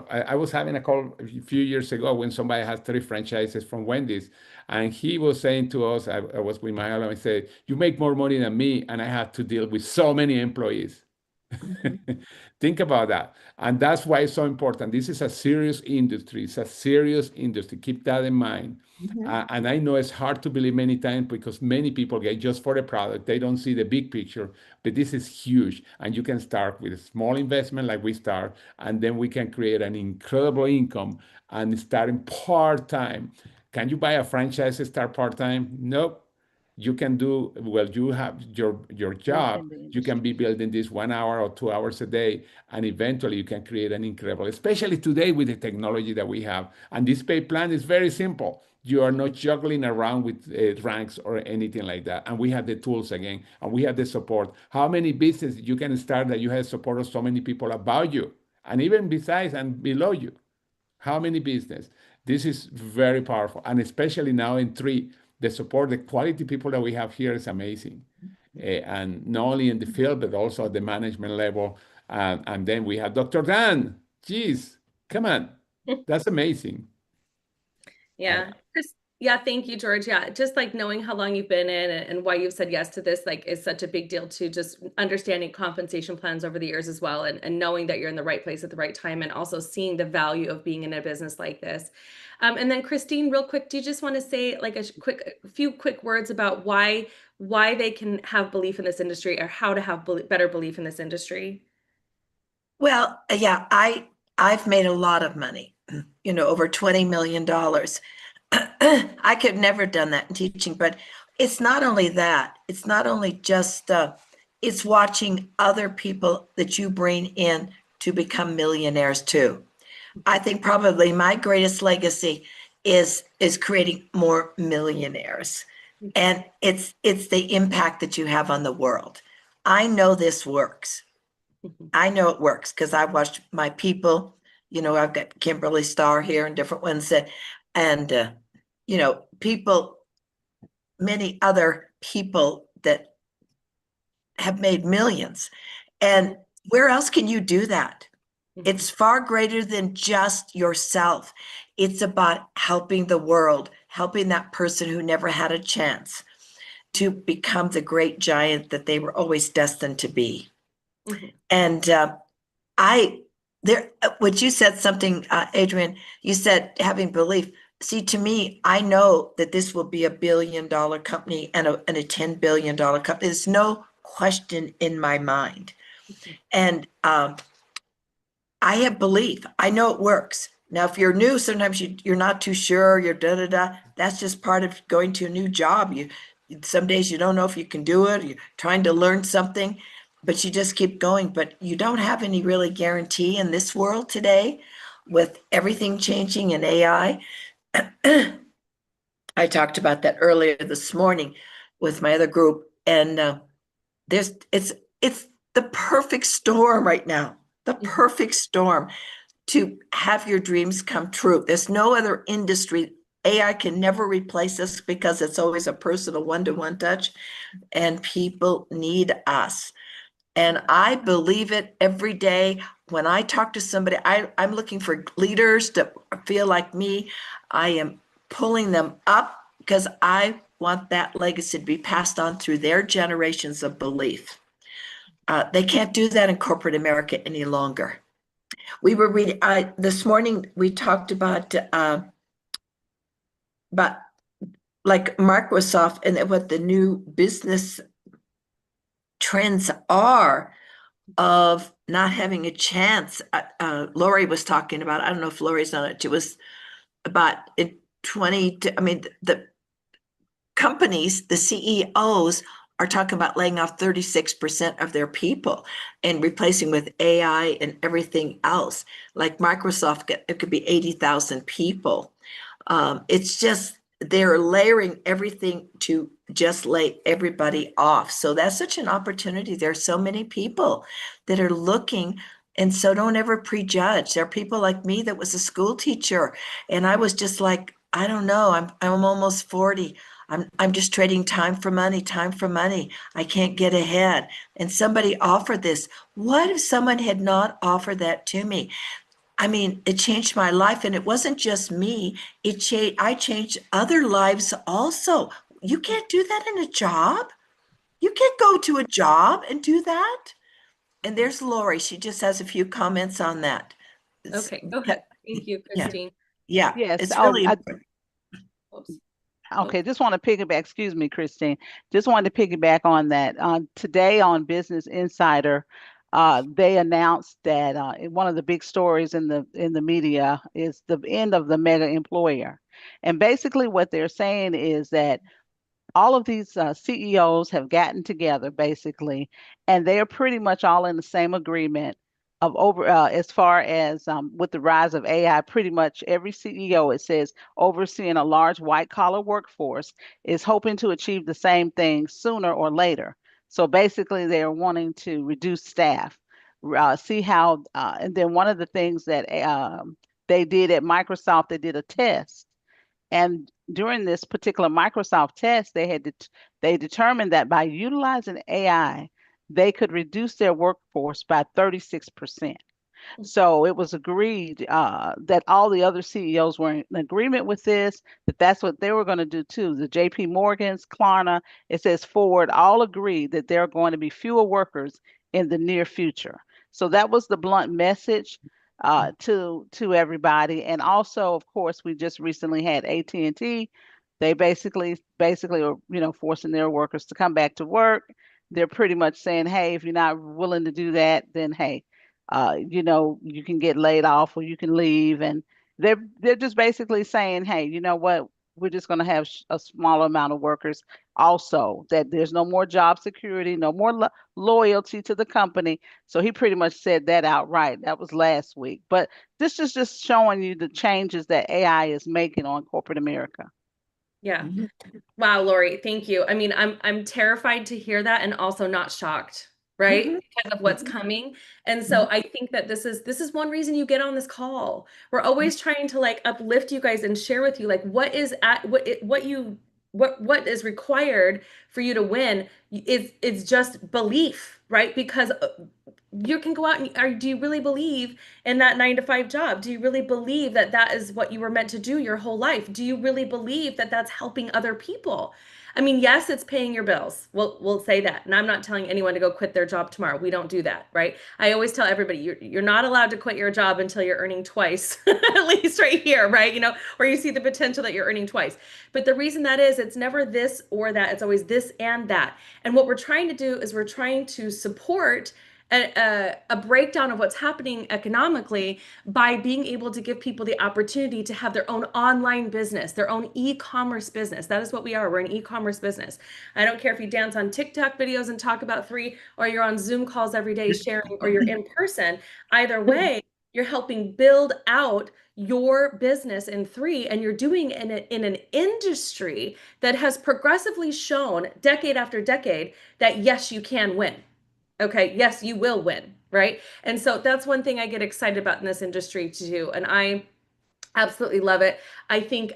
I was having a call a few years ago when somebody has 3 franchises from Wendy's, and he was saying to us, I was with my ally, I said, you make more money than me, and I have to deal with so many employees. Think about that. And that's why it's so important. This is a serious industry. It's a serious industry. Keep that in mind. And I know it's hard to believe many times because many people get just for the product. They don't see the big picture, but this is huge. And you can start with a small investment like we start, and then we can create an incredible income and starting part-time. Can you buy a franchise and start part-time? Nope. You can do, well, you have your job, you can be building this 1 hour or 2 hours a day, and eventually you can create an incredible, especially today with the technology that we have. And this pay plan is very simple. You are not juggling around with ranks or anything like that. And we have the tools again, and we have the support. How many businesses you can start that you have support of so many people about you? and even besides and below you, how many business? This is very powerful, and especially now in three, the support, the quality people that we have here is amazing, and not only in the field but also at the management level. And then we have Dr. Dan. Geez, come on, that's amazing. Yeah. Chris, yeah, thank you, George. Yeah, just like knowing how long you've been in and why you've said yes to this, like, is such a big deal too. Just understanding compensation plans over the years as well, and knowing that you're in the right place at the right time, and also seeing the value of being in a business like this. And then Christine, real quick, do you just want to say like a few quick words about why they can have belief in this industry, or how to have better belief in this industry? Well, yeah, I've made a lot of money, over $20 million. I could never have done that in teaching, but it's not only that. It's not only just, it's watching other people that you bring in to become millionaires too. I think probably my greatest legacy is creating more millionaires. And it's the impact that you have on the world. I know this works. I know it works because I've watched my people. I've got Kimberly Starr here and different ones and people, many other people that have made millions. And where else can you do that? It's far greater than just yourself. It's about helping the world, helping that person who never had a chance to become the great giant that they were always destined to be. And what you said something, Adrianne, you said having belief. See, to me, I know that this will be $1 billion company and a $10 billion company. There's no question in my mind. And I have belief. I know it works. Now, if you're new, sometimes you're not too sure. You're da-da-da. That's just part of going to a new job. Some days you don't know if you can do it. You're trying to learn something, but you just keep going. But you don't have any really guarantee in this world today with everything changing in AI. I talked about that earlier this morning with my other group, and it's the perfect storm right now. The perfect storm to have your dreams come true. There's no other industry. AI can never replace us because it's always a personal one-to-one touch, and people need us. And I believe it every day. When I talk to somebody, I'm looking for leaders that feel like me. I am pulling them up because I want that legacy to be passed on through their generations of belief. They can't do that in corporate America any longer. We were reading this morning. We talked about like Microsoft and what the new business trends are of not having a chance. Lori was talking about. I don't know if Lori's on it. It was about in 20. I mean, the companies, the CEOs are talking about laying off 36% of their people and replacing with AI and everything else. Like Microsoft, it could be 80,000 people. It's just they're layering everything to just lay everybody off. So that's such an opportunity. There are so many people that are looking. And so don't ever prejudge. There are people like me that was a school teacher. And I was just like, I don't know, I'm almost 40. I'm just trading time for money, time for money. I can't get ahead. And somebody offered this. What if someone had not offered that to me? I mean, it changed my life, and it wasn't just me. I changed other lives also. You can't do that in a job. You can't go to a job and do that. And there's Lori. She just has a few comments on that. Okay, go ahead. Thank you, Christine. Yeah, Yes. it's really important. Oops. Okay, just want to piggyback, excuse me, Christine. Just wanted to piggyback on that. Today on Business Insider, they announced that one of the big stories in the media is the end of the mega employer. And basically what they're saying is that all of these CEOs have gotten together basically, and they are pretty much all in the same agreement of over as far as with the rise of AI, pretty much every CEO, it says, overseeing a large white collar workforce is hoping to achieve the same thing sooner or later. So basically, they're wanting to reduce staff. see how, and then one of the things that they did at Microsoft, they did a test. And during this particular Microsoft test, they determined that by utilizing AI, they could reduce their workforce by 36%. So it was agreed that all the other CEOs were in agreement with this, that that's what they were going to do too. The JP Morgans, Klarna, it says Ford, all agreed that there are going to be fewer workers in the near future. So that was the blunt message to everybody. And also, of course, we just recently had AT&T. They basically are, forcing their workers to come back to work. They're pretty much saying, hey, if you're not willing to do that, then hey, you can get laid off or you can leave. And they're just basically saying, hey, you know what? We're just going to have a smaller amount of workers. Also, that there's no more job security, no more loyalty to the company. So he pretty much said that outright. That was last week. But this is just showing you the changes that AI is making on corporate America. Yeah. Wow, Lori, thank you. I mean, I'm terrified to hear that and also not shocked, right? Because of what's coming. And so I think that this is one reason you get on this call. We're always trying to like uplift you guys and share with you like what is what is required for you to win is just belief, right? Because you can go out and do you really believe in that 9 to 5 job? Do you really believe that that is what you were meant to do your whole life? Do you really believe that that's helping other people? I mean, yes, it's paying your bills. We'll say that. And I'm not telling anyone to go quit their job tomorrow. We don't do that, right? I always tell everybody, you're not allowed to quit your job until you're earning twice, at least right here, right? Or you see the potential that you're earning twice. But the reason that is, it's never this or that. It's always this and that. And what we're trying to do is we're trying to support a breakdown of what's happening economically by being able to give people the opportunity to have their own online business, their own e-commerce business. That is what we are. We're an e-commerce business. I don't care if you dance on TikTok videos and talk about 3, or you're on Zoom calls every day sharing, or you're in person. Either way, you're helping build out your business in 3, and you're doing it in an industry that has progressively shown decade after decade that yes, you can win. Okay, yes, you will win, right? And so that's one thing I get excited about in this industry too. And I absolutely love it. I think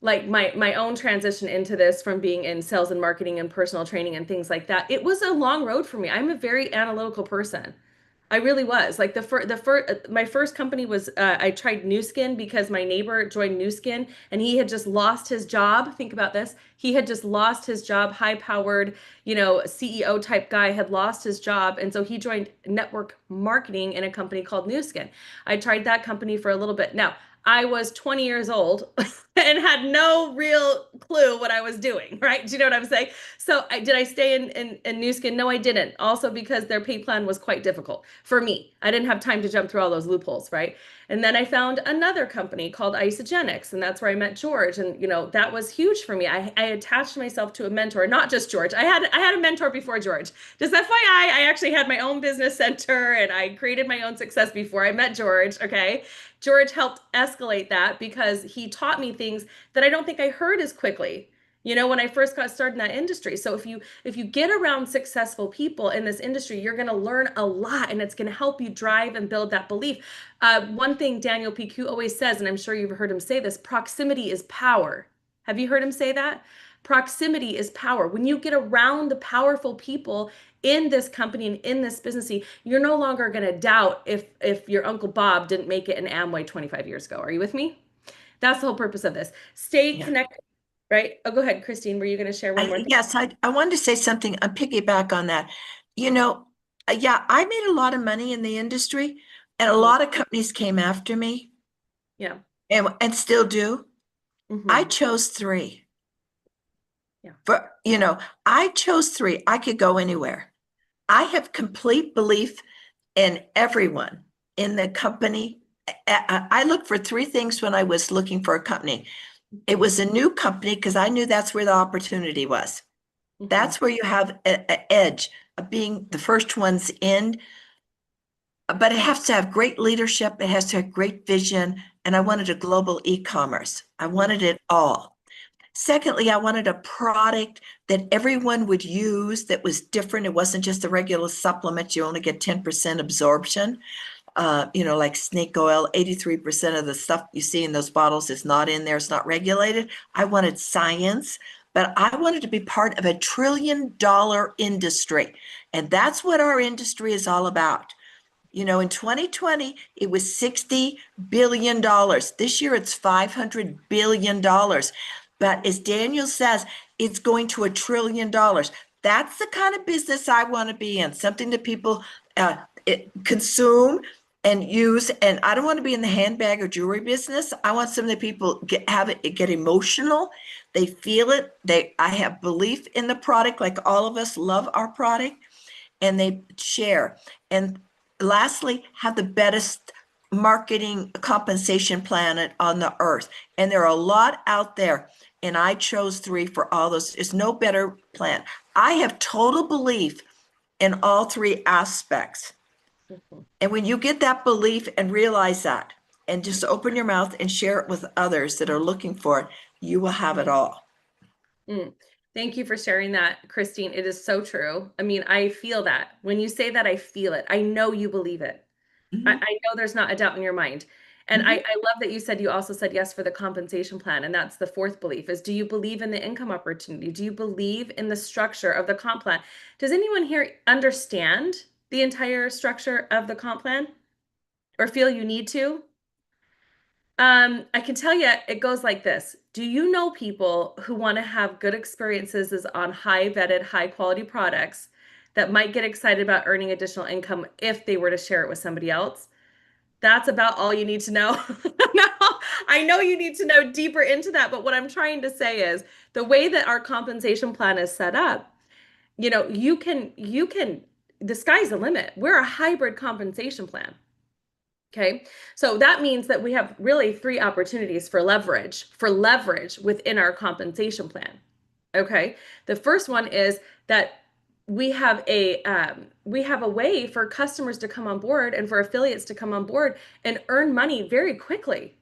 like my own transition into this from being in sales and marketing and personal training and things like that, it was a long road for me. I'm a very analytical person. I really was. Like my first company was I tried Nu Skin because my neighbor joined Nu Skin and he had just lost his job. Think about this. He had just lost his job, high-powered, CEO type guy had lost his job. And so he joined network marketing in a company called Nu Skin. I tried that company for a little bit. Now, I was 20 years old and had no real clue what I was doing, right? Do you know what I'm saying? So did I stay in Nu Skin? No, I didn't. Also because their pay plan was quite difficult for me. I didn't have time to jump through all those loopholes, right? And then I found another company called Isogenics, and that's where I met George. And that was huge for me. I attached myself to a mentor, not just George. I had a mentor before George. Just FYI, I actually had my own business center and I created my own success before I met George. Okay. George helped escalate that because he taught me things that I don't think I heard as quickly, when I first got started in that industry. So if you get around successful people in this industry, you're going to learn a lot, and it's going to help you drive and build that belief. One thing Daniel PQ always says, and I'm sure you've heard him say this, proximity is power. Have you heard him say that? Proximity is power. When you get around the powerful people in this company and in this business, you're no longer going to doubt if your Uncle Bob didn't make it in Amway 25 years ago. Are you with me? That's the whole purpose of this. Stay connected, right? Oh, go ahead, Christine. Were you going to share one more thing? Yes, I wanted to say something. I piggyback on that. I made a lot of money in the industry, and a lot of companies came after me. Yeah. And still do. I chose 3. Yeah. I chose 3. I could go anywhere. I have complete belief in everyone in the company. I looked for 3 things when I was looking for a company. It was a new company because I knew that's where the opportunity was. That's where you have an edge of being the first ones in. But it has to have great leadership. It has to have great vision. And I wanted a global e-commerce. I wanted it all. Secondly, I wanted a product that everyone would use that was different. It wasn't just a regular supplement. You only get 10% absorption. Like snake oil, 83% of the stuff you see in those bottles is not in there. It's not regulated. I wanted science, but I wanted to be part of a $1 trillion industry. And that's what our industry is all about. In 2020, it was $60 billion. This year, it's $500 billion. But as Daniel says, it's going to $1 trillion. That's the kind of business I want to be in, something that people consume and use. And I don't want to be in the handbag or jewelry business. I want something that people get emotional. They feel it. I have belief in the product, like all of us love our product, and they share. And lastly, have the best marketing compensation plan on the earth. And there are a lot out there, and I chose 3 for all those. There's no better plan. I have total belief in all 3 aspects. And when you get that belief and realize that, and just open your mouth and share it with others that are looking for it, you will have it all. Thank you for sharing that, Christine. It is so true. I mean, I feel that. When you say that, I feel it. I know you believe it. I know there's not a doubt in your mind. And I love that you said, you also said yes for the compensation plan. And that's the 4th belief is, do you believe in the income opportunity? Do you believe in the structure of the comp plan? Does anyone here understand the entire structure of the comp plan or feel you need to? I can tell you it goes like this. Do you know people who want to have good experiences on high vetted, high quality products that might get excited about earning additional income if they were to share it with somebody else? That's about all you need to know. No, I know you need to know deeper into that, but what I'm trying to say is the way that our compensation plan is set up, you can, the sky's the limit. We're a hybrid compensation plan. Okay. So that means that we have really 3 opportunities for leverage within our compensation plan. Okay. The first one is that we have a way for customers to come on board and for affiliates to come on board and earn money very quickly.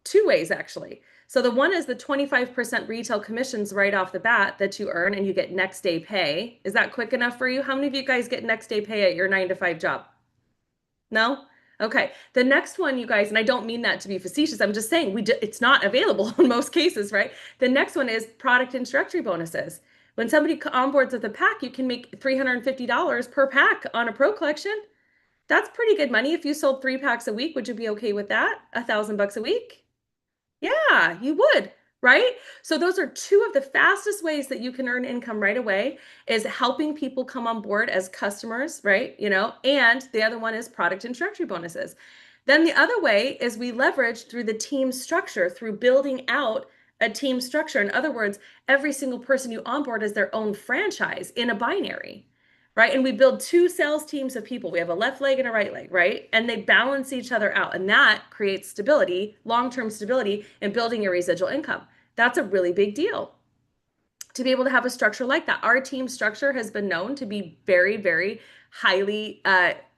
2 ways, actually. So the one is the 25% retail commissions right off the bat that you earn and you get next day pay. Is that quick enough for you? How many of you guys get next day pay at your 9-to-5 job? No? Okay. The next one, you guys, and I don't mean that to be facetious. I'm just saying it's not available in most cases, right? The next one is product introductory bonuses. When somebody onboards with a pack, you can make $350 per pack on a pro collection. That's pretty good money. If you sold 3 packs a week, would you be okay with that? $1,000 a week? Yeah, you would, right? So those are 2 of the fastest ways that you can earn income right away is helping people come on board as customers, right? And the other one is product introductory bonuses. Then the other way is we leverage through the team structure, through building out a team structure. In other words, every single person you onboard is their own franchise in a binary. Right. And we build 2 sales teams of people. We have a left leg and a right leg, right? And they balance each other out. And that creates stability, long-term stability in building your residual income. That's a really big deal to be able to have a structure like that. Our team structure has been known to be very, very highly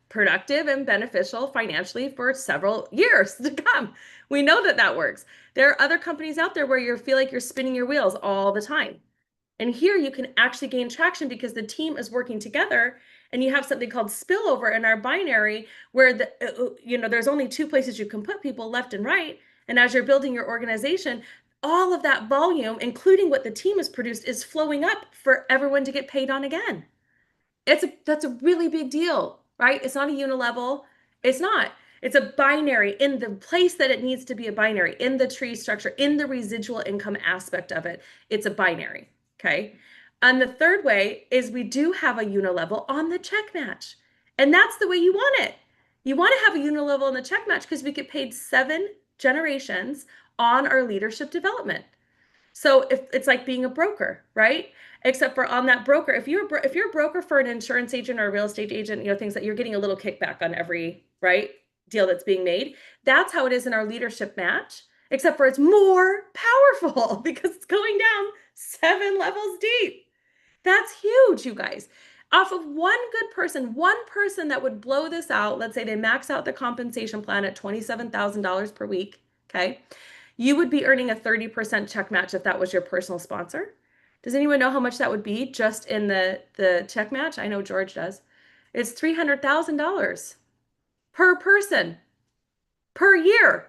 productive and beneficial financially for several years to come. We know that that works. There are other companies out there where you feel like you're spinning your wheels all the time. And here you can actually gain traction because the team is working together and you have something called spillover in our binary where there's only 2 places you can put people, left and right. And as you're building your organization, all of that volume, including what the team has produced, is flowing up for everyone to get paid on again. That's a really big deal, right? It's not a unilevel. It's not. It's a binary in the place that it needs to be a binary, in the tree structure, in the residual income aspect of it. It's a binary. Okay. And the third way is we do have a unilevel on the check match. And that's the way you want it. You want to have a unilevel on the check match because we get paid 7 generations on our leadership development. So if it's like being a broker, right? Except for on that broker, if you're a broker for an insurance agent or a real estate agent, things that you're getting a little kickback on every, right, deal that's being made. That's how it is in our leadership match, except for it's more powerful because it's going down 7 levels deep. That's huge, you guys. Off of one person that would blow this out, let's say they max out the compensation plan at $27,000 per week, okay? You would be earning a 30% check match if that was your personal sponsor. Does anyone know how much that would be just in the check match? I know George does. It's $300,000 per person per year.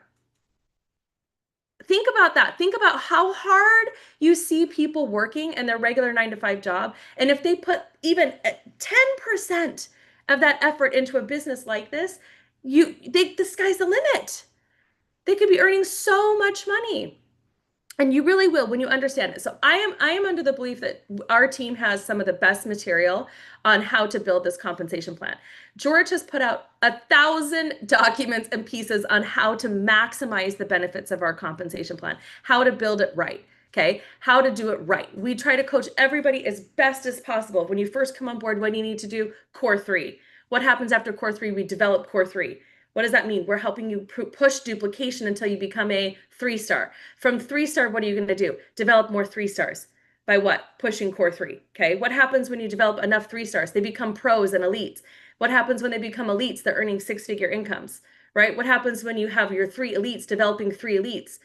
Think about that. Think about how hard you see people working in their regular 9 to 5 job. And if they put even 10% of that effort into a business like this, the sky's the limit. They could be earning so much money. And you really will when you understand it. So I am under the belief that our team has some of the best material on how to build this compensation plan. George has put out 1,000 documents and pieces on how to maximize the benefits of our compensation plan, how to build it right. Okay, how to do it right. We try to coach everybody as best as possible. When you first come on board, what do you need to do? Core 3. What happens after Core 3? We develop Core 3. What does that mean? We're helping you push duplication until you become a 3-star. From 3-star, what are you going to do? Develop more 3-stars. By what? Pushing Core 3. Okay. What happens when you develop enough 3-stars? They become pros and elites. What happens when they become elites? They're earning 6-figure incomes, right? What happens when you have your 3 elites developing 3 elites?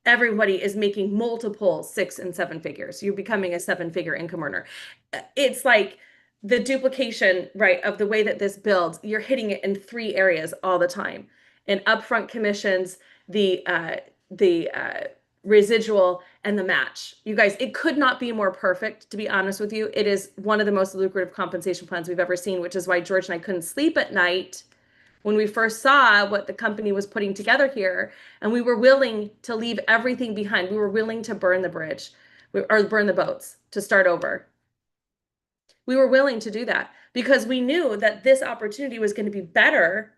Everybody is making multiple 6 and 7 figures. You're becoming a 7-figure income earner. It's like the duplication, right, of the way that this builds. You're hitting it in 3 areas all the time: in upfront commissions, the residual, and the match. You guys, it could not be more perfect, to be honest with you. It is one of the most lucrative compensation plans we've ever seen, which is why George and I couldn't sleep at night when we first saw what the company was putting together here, and we were willing to leave everything behind. We were willing to burn the bridge or burn the boats to start over. We were willing to do that because we knew that this opportunity was going to be better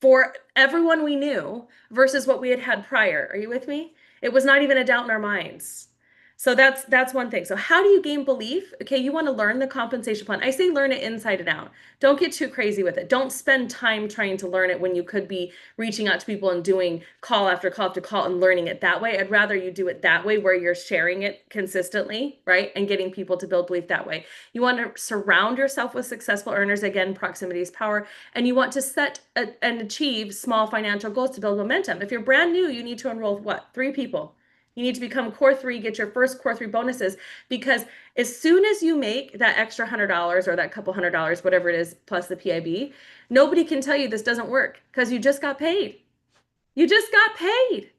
for everyone we knew versus what we had had prior. Are you with me? It was not even a doubt in our minds. So that's one thing. So how do you gain belief? Okay, you want to learn the compensation plan. I say learn it inside and out. Don't get too crazy with it. Don't spend time trying to learn it when you could be reaching out to people and doing call after call after call and learning it that way. I'd rather you do it that way where you're sharing it consistently, right? And getting people to build belief that way. You want to surround yourself with successful earners. Again, proximity is power. And you want to set and achieve small financial goals to build momentum. If you're brand new, you need to enroll what? 3 people. You need to become Core 3, get your first Core 3 bonuses, because as soon as you make that extra $100 or that couple $100, whatever it is, plus the PIB, nobody can tell you this doesn't work because you just got paid. You just got paid.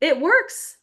It works,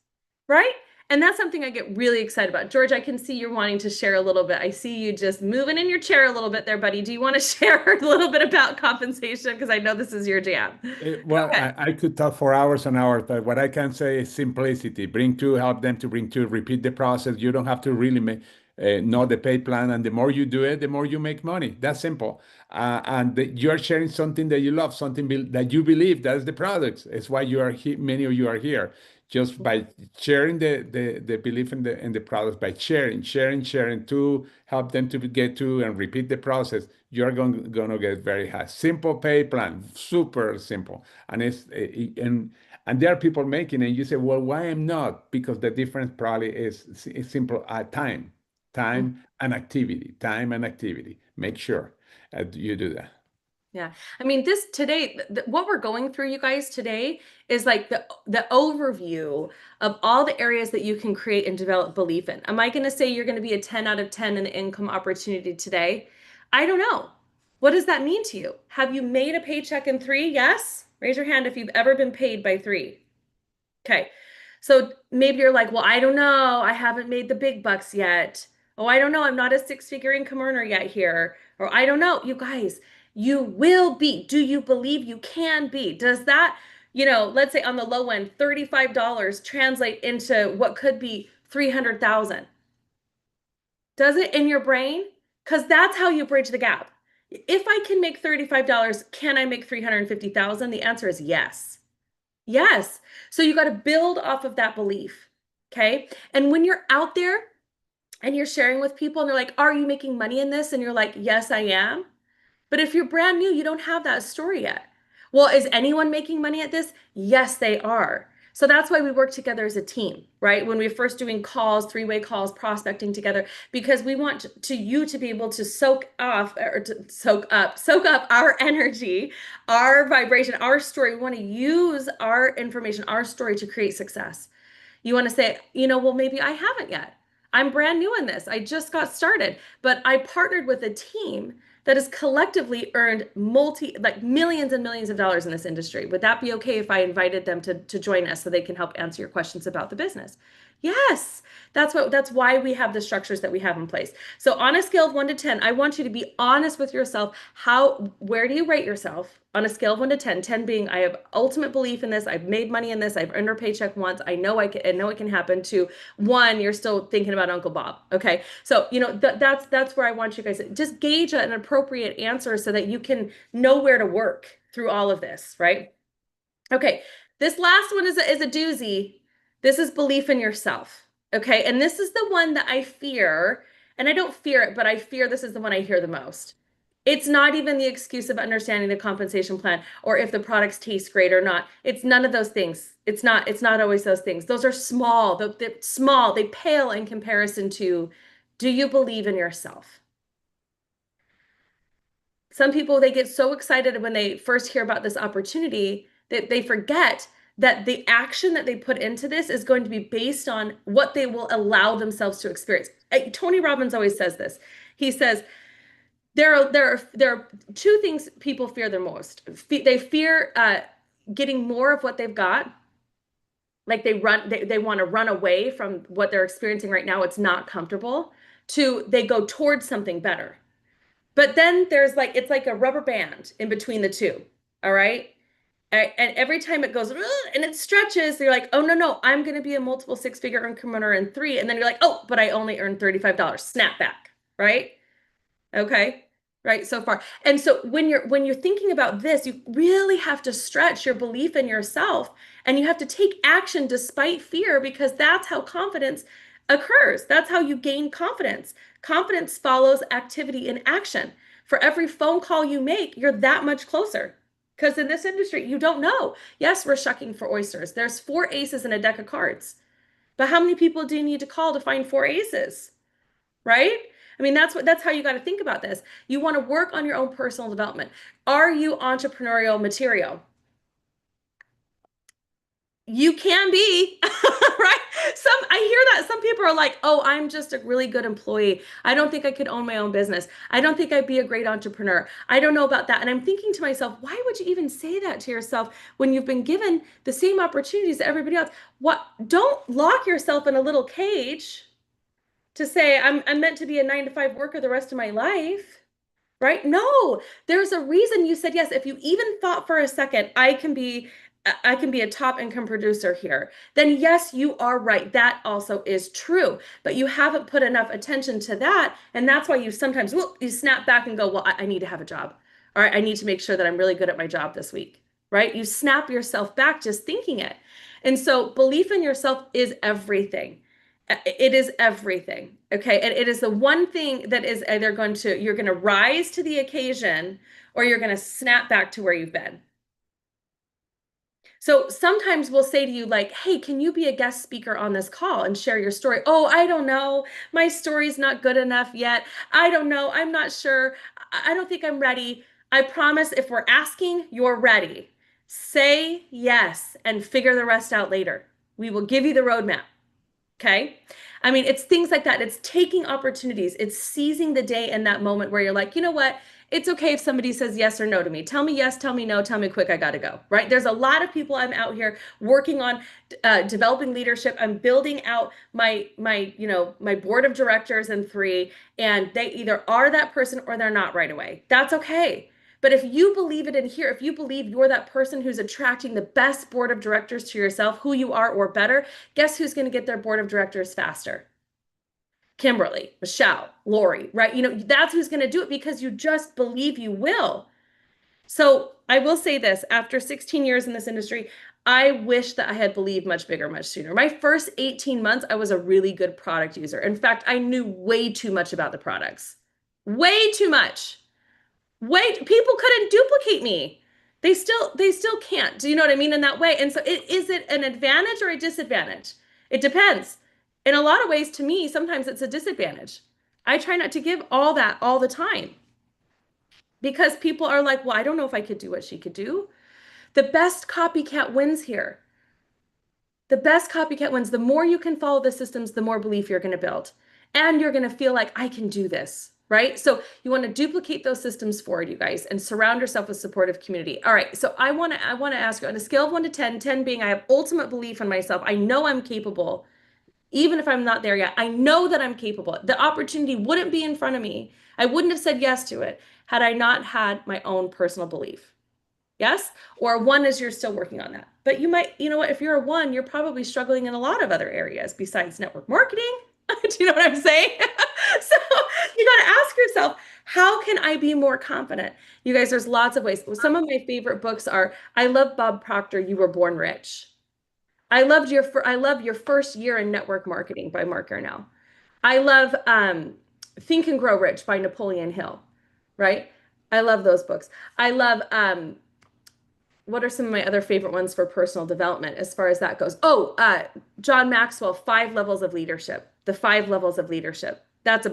right? And that's something I get really excited about. George, I can see you're wanting to share a little bit. I see you just moving in your chair a little bit there, buddy. Do you want to share a little bit about compensation? Because I know this is your jam. Well, Okay. I could talk for hours and hours, but what I can say is simplicity. Bring two, help them to bring two, repeat the process. You don't have to really know the pay plan. And the more you do it, the more you make money. That's simple. You're sharing something that you love, something that you believe. That's the product. It's why you are here. Many of you are here. Just by sharing the belief in the product, by sharing to help them to get to and repeat the process, you're going to get very high. Simple pay plan, super simple. And and there are people making it, and you say, well, why am not? Because the difference probably is simple time and activity. Make sure you do that. Yeah. I mean, this today, what we're going through, you guys, today is like the overview of all the areas that you can create and develop belief in. Am I going to say you're going to be a 10 out of 10 in the income opportunity today? I don't know. What does that mean to you? Have you made a paycheck in 3? Yes? Raise your hand if you've ever been paid by 3. Okay. So maybe you're like, well, I don't know. I haven't made the big bucks yet. Oh, I don't know. I'm not a 6-figure income earner yet here. Or I don't know. You guys, you will be. Do you believe you can be? Does that, let's say on the low end, $35 translate into what could be 300,000? Does it in your brain? Because that's how you bridge the gap. If I can make $35, can I make 350,000? The answer is yes. Yes. So you got to build off of that belief. Okay. And when you're out there and you're sharing with people and they're like, are you making money in this? And you're like, yes, I am. But if you're brand new, you don't have that story yet. Well, is anyone making money at this? Yes, they are. So that's why we work together as a team, right? When we're first doing calls, 3-way calls, prospecting together, because we want you to be able to soak up our energy, our vibration, our story. We want to use our information, our story to create success. You want to say, well, maybe I haven't yet. I'm brand new in this. I just got started, but I partnered with a team that has collectively earned like millions and millions of dollars in this industry. Would that be okay if I invited them to join us so they can help answer your questions about the business? Yes, that's why we have the structures that we have in place. So on a scale of 1 to 10, I want you to be honest with yourself. Where do you rate yourself on a scale of 1 to 10? 10 being I have ultimate belief in this, I've made money in this, I've earned a paycheck once, I know it can happen. To 1, you're still thinking about Uncle Bob. Okay. So, that's where I want you guys to just gauge an appropriate answer so that you can know where to work through all of this, right? Okay, this last one is a doozy. This is belief in yourself. Okay, and this is the one that I fear, and I don't fear it, but I fear this is the one I hear the most. It's not even the excuse of understanding the compensation plan or if the products taste great or not. It's none of those things. It's not always those things. Those are small. They're small. They pale in comparison to, do you believe in yourself? Some people, they get so excited when they first hear about this opportunity that they forget that the action that they put into this is going to be based on what they will allow themselves to experience. Tony Robbins always says this. He says, there are 2 things people fear the most. They fear getting more of what they've got. Like they want to run away from what they're experiencing right now. It's not comfortable. They go towards something better. But then it's like a rubber band in between the two. All right. And every time it goes and it stretches, you're like, oh, no, I'm going to be a multiple 6-figure income earner in 3. And then you're like, oh, but I only earned $35. Snap back. Right. Okay. Right. So far. And so when you're thinking about this, you really have to stretch your belief in yourself and you have to take action despite fear, because that's how confidence occurs. That's how you gain confidence. Confidence follows activity in action. For every phone call you make, you're that much closer. Because in this industry, you don't know. Yes, we're shucking for oysters. There's 4 aces in a deck of cards. But how many people do you need to call to find 4 aces? Right? I mean, that's how you got to think about this. You want to work on your own personal development. Are you entrepreneurial material? You can be, right? I hear that some people are like, oh, I'm just a really good employee. I don't think I could own my own business. I don't think I'd be a great entrepreneur. I don't know about that. And I'm thinking to myself, why would you even say that to yourself when you've been given the same opportunities as everybody else? Don't lock yourself in a little cage to say I'm meant to be a 9-to-5 worker the rest of my life, right? No, there's a reason you said yes. If you even thought for a second, I can be a top income producer here, then yes, you are right. That also is true, but you haven't put enough attention to that. And that's why you sometimes, you snap back and go, well, I need to have a job. All right, I need to make sure that I'm really good at my job this week, right? You snap yourself back just thinking it. And so belief in yourself is everything. It is everything. Okay. And it is the one thing that is either you're going to rise to the occasion or you're going to snap back to where you've been. So sometimes we'll say to you like, hey, can you be a guest speaker on this call and share your story? Oh, I don't know. My story's not good enough yet. I don't know. I'm not sure. I don't think I'm ready. I promise if we're asking, you're ready. Say yes and figure the rest out later. We will give you the roadmap. Okay. I mean, it's things like that. It's taking opportunities. It's seizing the day in that moment where you're like, you know what? It's okay if somebody says yes or no to me. Tell me yes, tell me no, tell me quick, I got to go. Right. There's a lot of people I'm out here working on developing leadership. I'm building out my board of directors in 3, and they either are that person or they're not right away. That's okay. But if you believe it in here, if you believe you're that person who's attracting the best board of directors to yourself, who you are or better, guess who's going to get their board of directors faster? Kimberly, Michelle, Lori, right? That's who's going to do it because you just believe you will. So I will say this, after 16 years in this industry, I wish that I had believed much bigger, much sooner. My first 18 months, I was a really good product user. In fact, I knew way too much about the products. Way too much. People couldn't duplicate me. They still can't. Do you know what I mean in that way? And so is it an advantage or a disadvantage? It depends. In a lot of ways, to me, sometimes it's a disadvantage. I try not to give all that all the time because people are like, well, I don't know if I could do what she could do. The best copycat wins here. The best copycat wins. The more you can follow the systems, the more belief you're going to build. And you're going to feel like, I can do this, right? So you want to duplicate those systems forward, you guys, and surround yourself with supportive community. All right. So I want to ask you on a scale of 1 to 10, 10 being I have ultimate belief in myself. I know I'm capable. Even if I'm not there yet, I know that I'm capable. The opportunity wouldn't be in front of me. I wouldn't have said yes to it had I not had my own personal belief. Yes? Or 1 is you're still working on that. But you might, you know what, if you're a 1, you're probably struggling in a lot of other areas besides network marketing. Do you know what I'm saying? So you got to ask yourself, how can I be more confident? You guys, there's lots of ways. Some of my favorite books are, I love Bob Proctor, You Were Born Rich. I love your first year in network marketing by Mark Yarnell. I love Think and Grow Rich by Napoleon Hill, right? I love those books. I love what are some of my other favorite ones for personal development as far as that goes? Oh, John Maxwell, 5 Levels of Leadership. The 5 Levels of Leadership. That's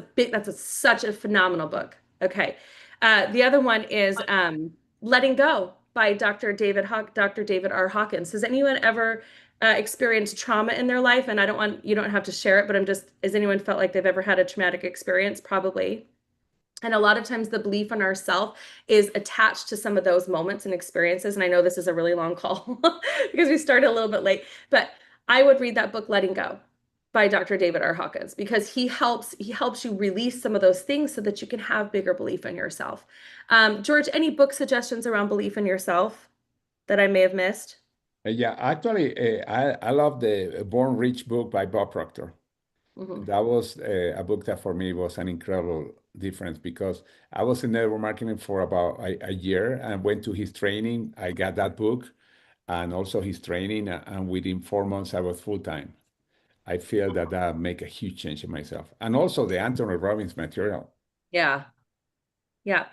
such a phenomenal book. Okay. The other one is Letting Go by Dr. David R. Hawkins. Has anyone ever experienced trauma in their life? And you don't have to share it, but has anyone felt like they've ever had a traumatic experience? Probably. And a lot of times the belief in ourself is attached to some of those moments and experiences. And I know this is a really long call because we started a little bit late, but I would read that book, Letting Go by Dr. David R. Hawkins, because he helps you release some of those things so that you can have bigger belief in yourself. George, any book suggestions around belief in yourself that I may have missed? Yeah, actually, I love the Born Rich book by Bob Proctor. Mhm. That was a book that for me was an incredible difference because I was in network marketing for about a year and went to his training. I got that book and also his training, and within 4 months I was full time. I feel that that make a huge change in myself, and also the Anthony Robbins material. Yeah. Yeah.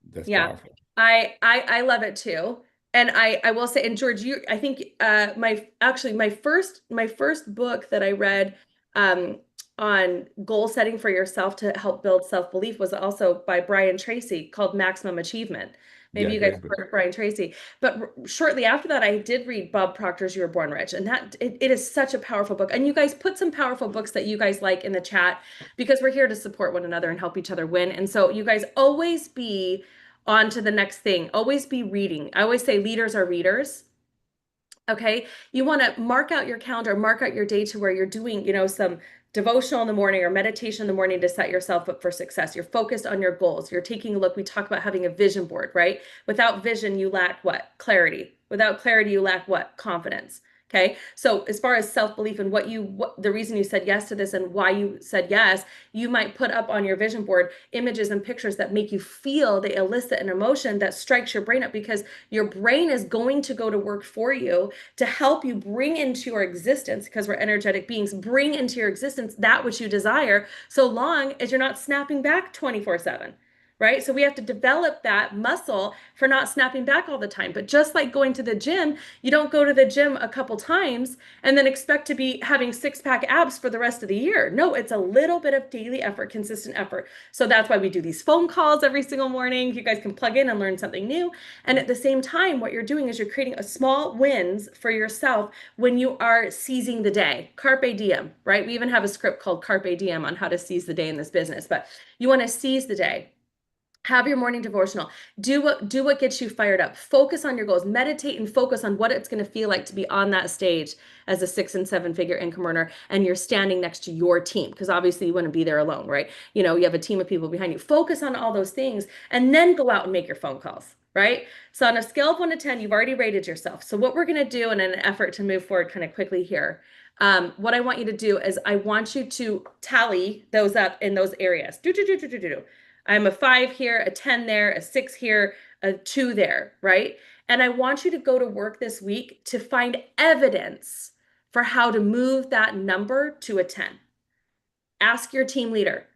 That's Yeah, powerful. I love it too. And I will say, and George, I think my first book that I read um on goal setting for yourself to help build self-belief was also by Brian Tracy called Maximum Achievement. Maybe Yeah, you guys great book. heard of Brian Tracy. But shortly after that, I did read Bob Proctor's You Were Born Rich. And it is such a powerful book. And you guys put some powerful books that you guys like in the chat because we're here to support one another and help each other win. And so you guys always be on to the next thing. Always be reading. I always say leaders are readers. Okay. You want to mark out your calendar, mark out your day to where you're doing, some devotional in the morning or meditation in the morning to set yourself up for success. You're focused on your goals. You're taking a look. We talk about having a vision board, right? Without vision, you lack what? Clarity. Without clarity, you lack what? Confidence. Okay. So as far as self-belief and the reason you said yes to this and why you said yes, you might put up on your vision board images and pictures that make you feel, they elicit an emotion that strikes your brain up because your brain is going to go to work for you to help you bring into your existence, because we're energetic beings, bring into your existence that which you desire, so long as you're not snapping back 24/7. Right? So we have to develop that muscle for not snapping back all the time. But just like going to the gym, you don't go to the gym a couple times and then expect to be having 6-pack abs for the rest of the year. No, it's a little bit of daily effort, consistent effort. So that's why we do these phone calls every single morning. You guys can plug in and learn something new. And at the same time, what you're doing is you're creating a small wins for yourself when you are seizing the day. Carpe diem, right? We even have a script called Carpe Diem on how to seize the day in this business, but you want to seize the day. Have your morning devotional. Do what gets you fired up. Focus on your goals. Meditate and focus on what it's going to feel like to be on that stage as a 6 and 7-figure income earner, and you're standing next to your team, because obviously you wouldn't be there alone, right? You have a team of people behind you. Focus on all those things and then go out and make your phone calls, right? So on a scale of 1 to 10, you've already rated yourself. So what we're going to do in an effort to move forward kind of quickly here, what I want you to do is I want you to tally those up in those areas. I'm a 5 here, a 10 there, a 6 here, a 2 there, right? And I want you to go to work this week to find evidence for how to move that number to a 10. Ask your team leader.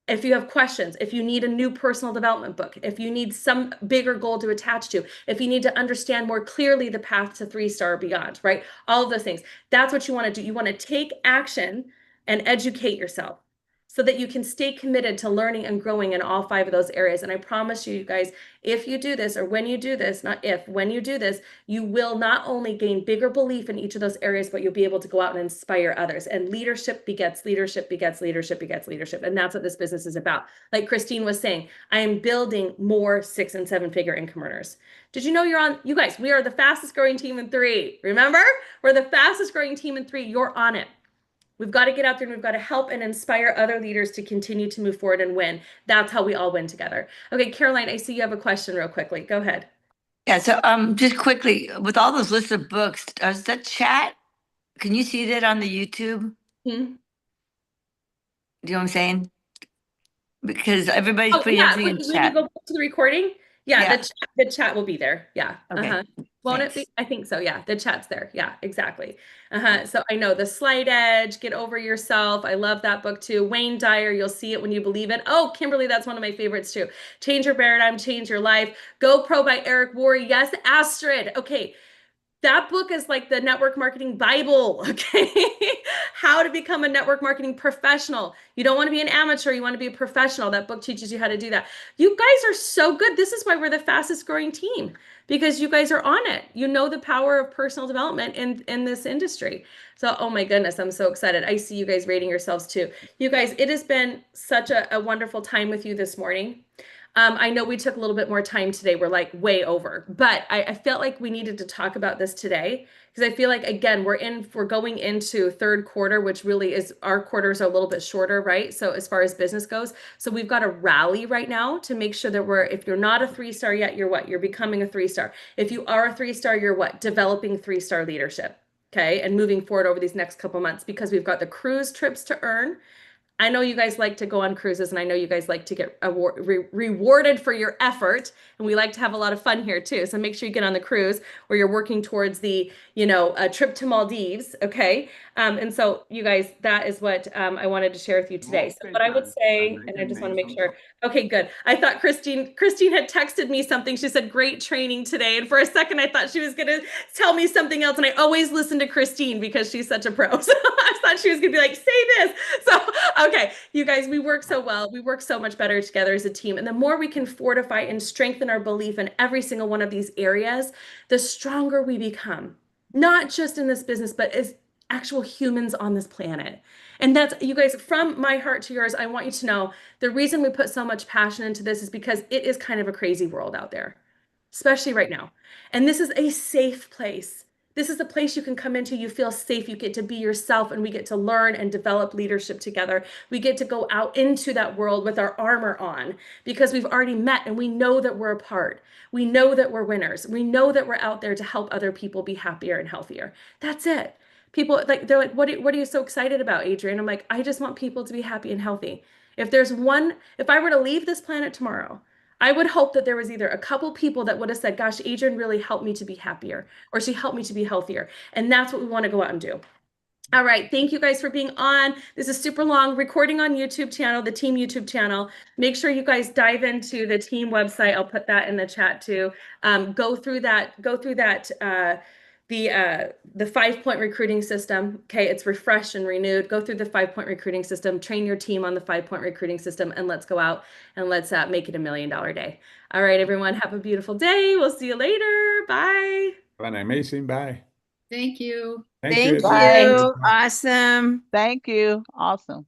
If you have questions, if you need a new personal development book, if you need some bigger goal to attach to, if you need to understand more clearly the path to 3-star or beyond, right? All of those things. That's what you want to do. You want to take action and educate yourself. so that you can stay committed to learning and growing in all 5 of those areas. And I promise you, you guys, if you do this, or when you do this, not if, when you do this, you will not only gain bigger belief in each of those areas, but you'll be able to go out and inspire others. And leadership begets leadership, begets leadership, begets leadership. And that's what this business is about. Like Christine was saying, I am building more 6- and 7-figure income earners. Did you know you guys, we are the fastest growing team in 3. Remember? We're the fastest growing team in 3. You're on it. We've got to get out there and we've got to help and inspire other leaders to continue to move forward and win. That's how we all win together. Okay, Caroline, I see you have a question real quickly. Go ahead. Yeah, so just quickly, with all those lists of books, does the chat, can you see that on the YouTube? Hmm? Do you know what I'm saying? Because everybody's Oh, putting yeah, everything in when you chat. go back to the recording, yeah, Yeah. the chat will be there. Yeah. Okay. Won't it be? I think so. Yeah, the chat's there. Yeah, exactly. So I know The Slight Edge, Get Over Yourself. I love that book too. Wayne Dyer, You'll See It When You Believe It. Oh, Kimberly, that's one of my favorites too. Change Your Paradigm, Change Your Life. Go Pro by Eric Worre. Yes, Astrid. Okay. That book is like the network marketing Bible, okay? How to become a network marketing professional. You don't want to be an amateur, you want to be a professional. That book teaches you how to do that. You guys are so good. This is why we're the fastest growing team, because you guys are on it. You know the power of personal development in this industry. So, oh my goodness, I'm so excited. I see you guys rating yourselves too. You guys, it has been such a wonderful time with you this morning. I know we took a little bit more time today. We're like way over, but I felt like we needed to talk about this today because I feel like, again, we're going into third quarter, which really is, our quarters are a little bit shorter, right? So as far as business goes, so we've got to rally right now to make sure that if you're not a 3-star yet, you're what? You're becoming a 3-star. If you are a 3-star, you're what? Developing 3-star leadership. Okay. And moving forward over these next couple months, because we've got the cruise trips to earn. I know you guys like to go on cruises, and I know you guys like to get rewarded for your effort, and we like to have a lot of fun here too. So make sure you get on the cruise where you're working towards the, trip to Maldives, okay? And so you guys, that is what I wanted to share with you today. So what I would say, and I just want to make sure, okay, good. I thought Christine had texted me something. She said, great training today. And for a second, I thought she was going to tell me something else. And I always listen to Christine because she's such a pro. So I thought she was going to be like, say this. So, okay, you guys, we work so well. We work so much better together as a team. And the more we can fortify and strengthen our belief in every single one of these areas, the stronger we become, not just in this business, but as actual humans on this planet. And that's, you guys, from my heart to yours, I want you to know the reason we put so much passion into this is because it is kind of a crazy world out there, especially right now. And this is a safe place. This is a place you can come into, you feel safe, you get to be yourself, and we get to learn and develop leadership together. We get to go out into that world with our armor on because we've already met and we know that we're a part. We know that we're winners. We know that we're out there to help other people be happier and healthier. That's it. People they're like, what are you so excited about, Adrianne? I'm like, I just want people to be happy and healthy. If I were to leave this planet tomorrow, I would hope that there was either a couple people that would have said, gosh, Adrianne really helped me to be happier, or she helped me to be healthier. And that's what we want to go out and do. All right. Thank you guys for being on. This is super long recording on YouTube channel, the team YouTube channel. Make sure you guys dive into the team website. I'll put that in the chat too. Go through that, the 5-point recruiting system. Okay. It's refreshed and renewed. Go through the 5-point recruiting system, train your team on the 5-point recruiting system, and let's go out and let's make it $1 million day. All right, everyone. Have a beautiful day. We'll see you later. Bye. Have an amazing bye. Thank you. Thank Thank you. you. Awesome. Thank you. Awesome.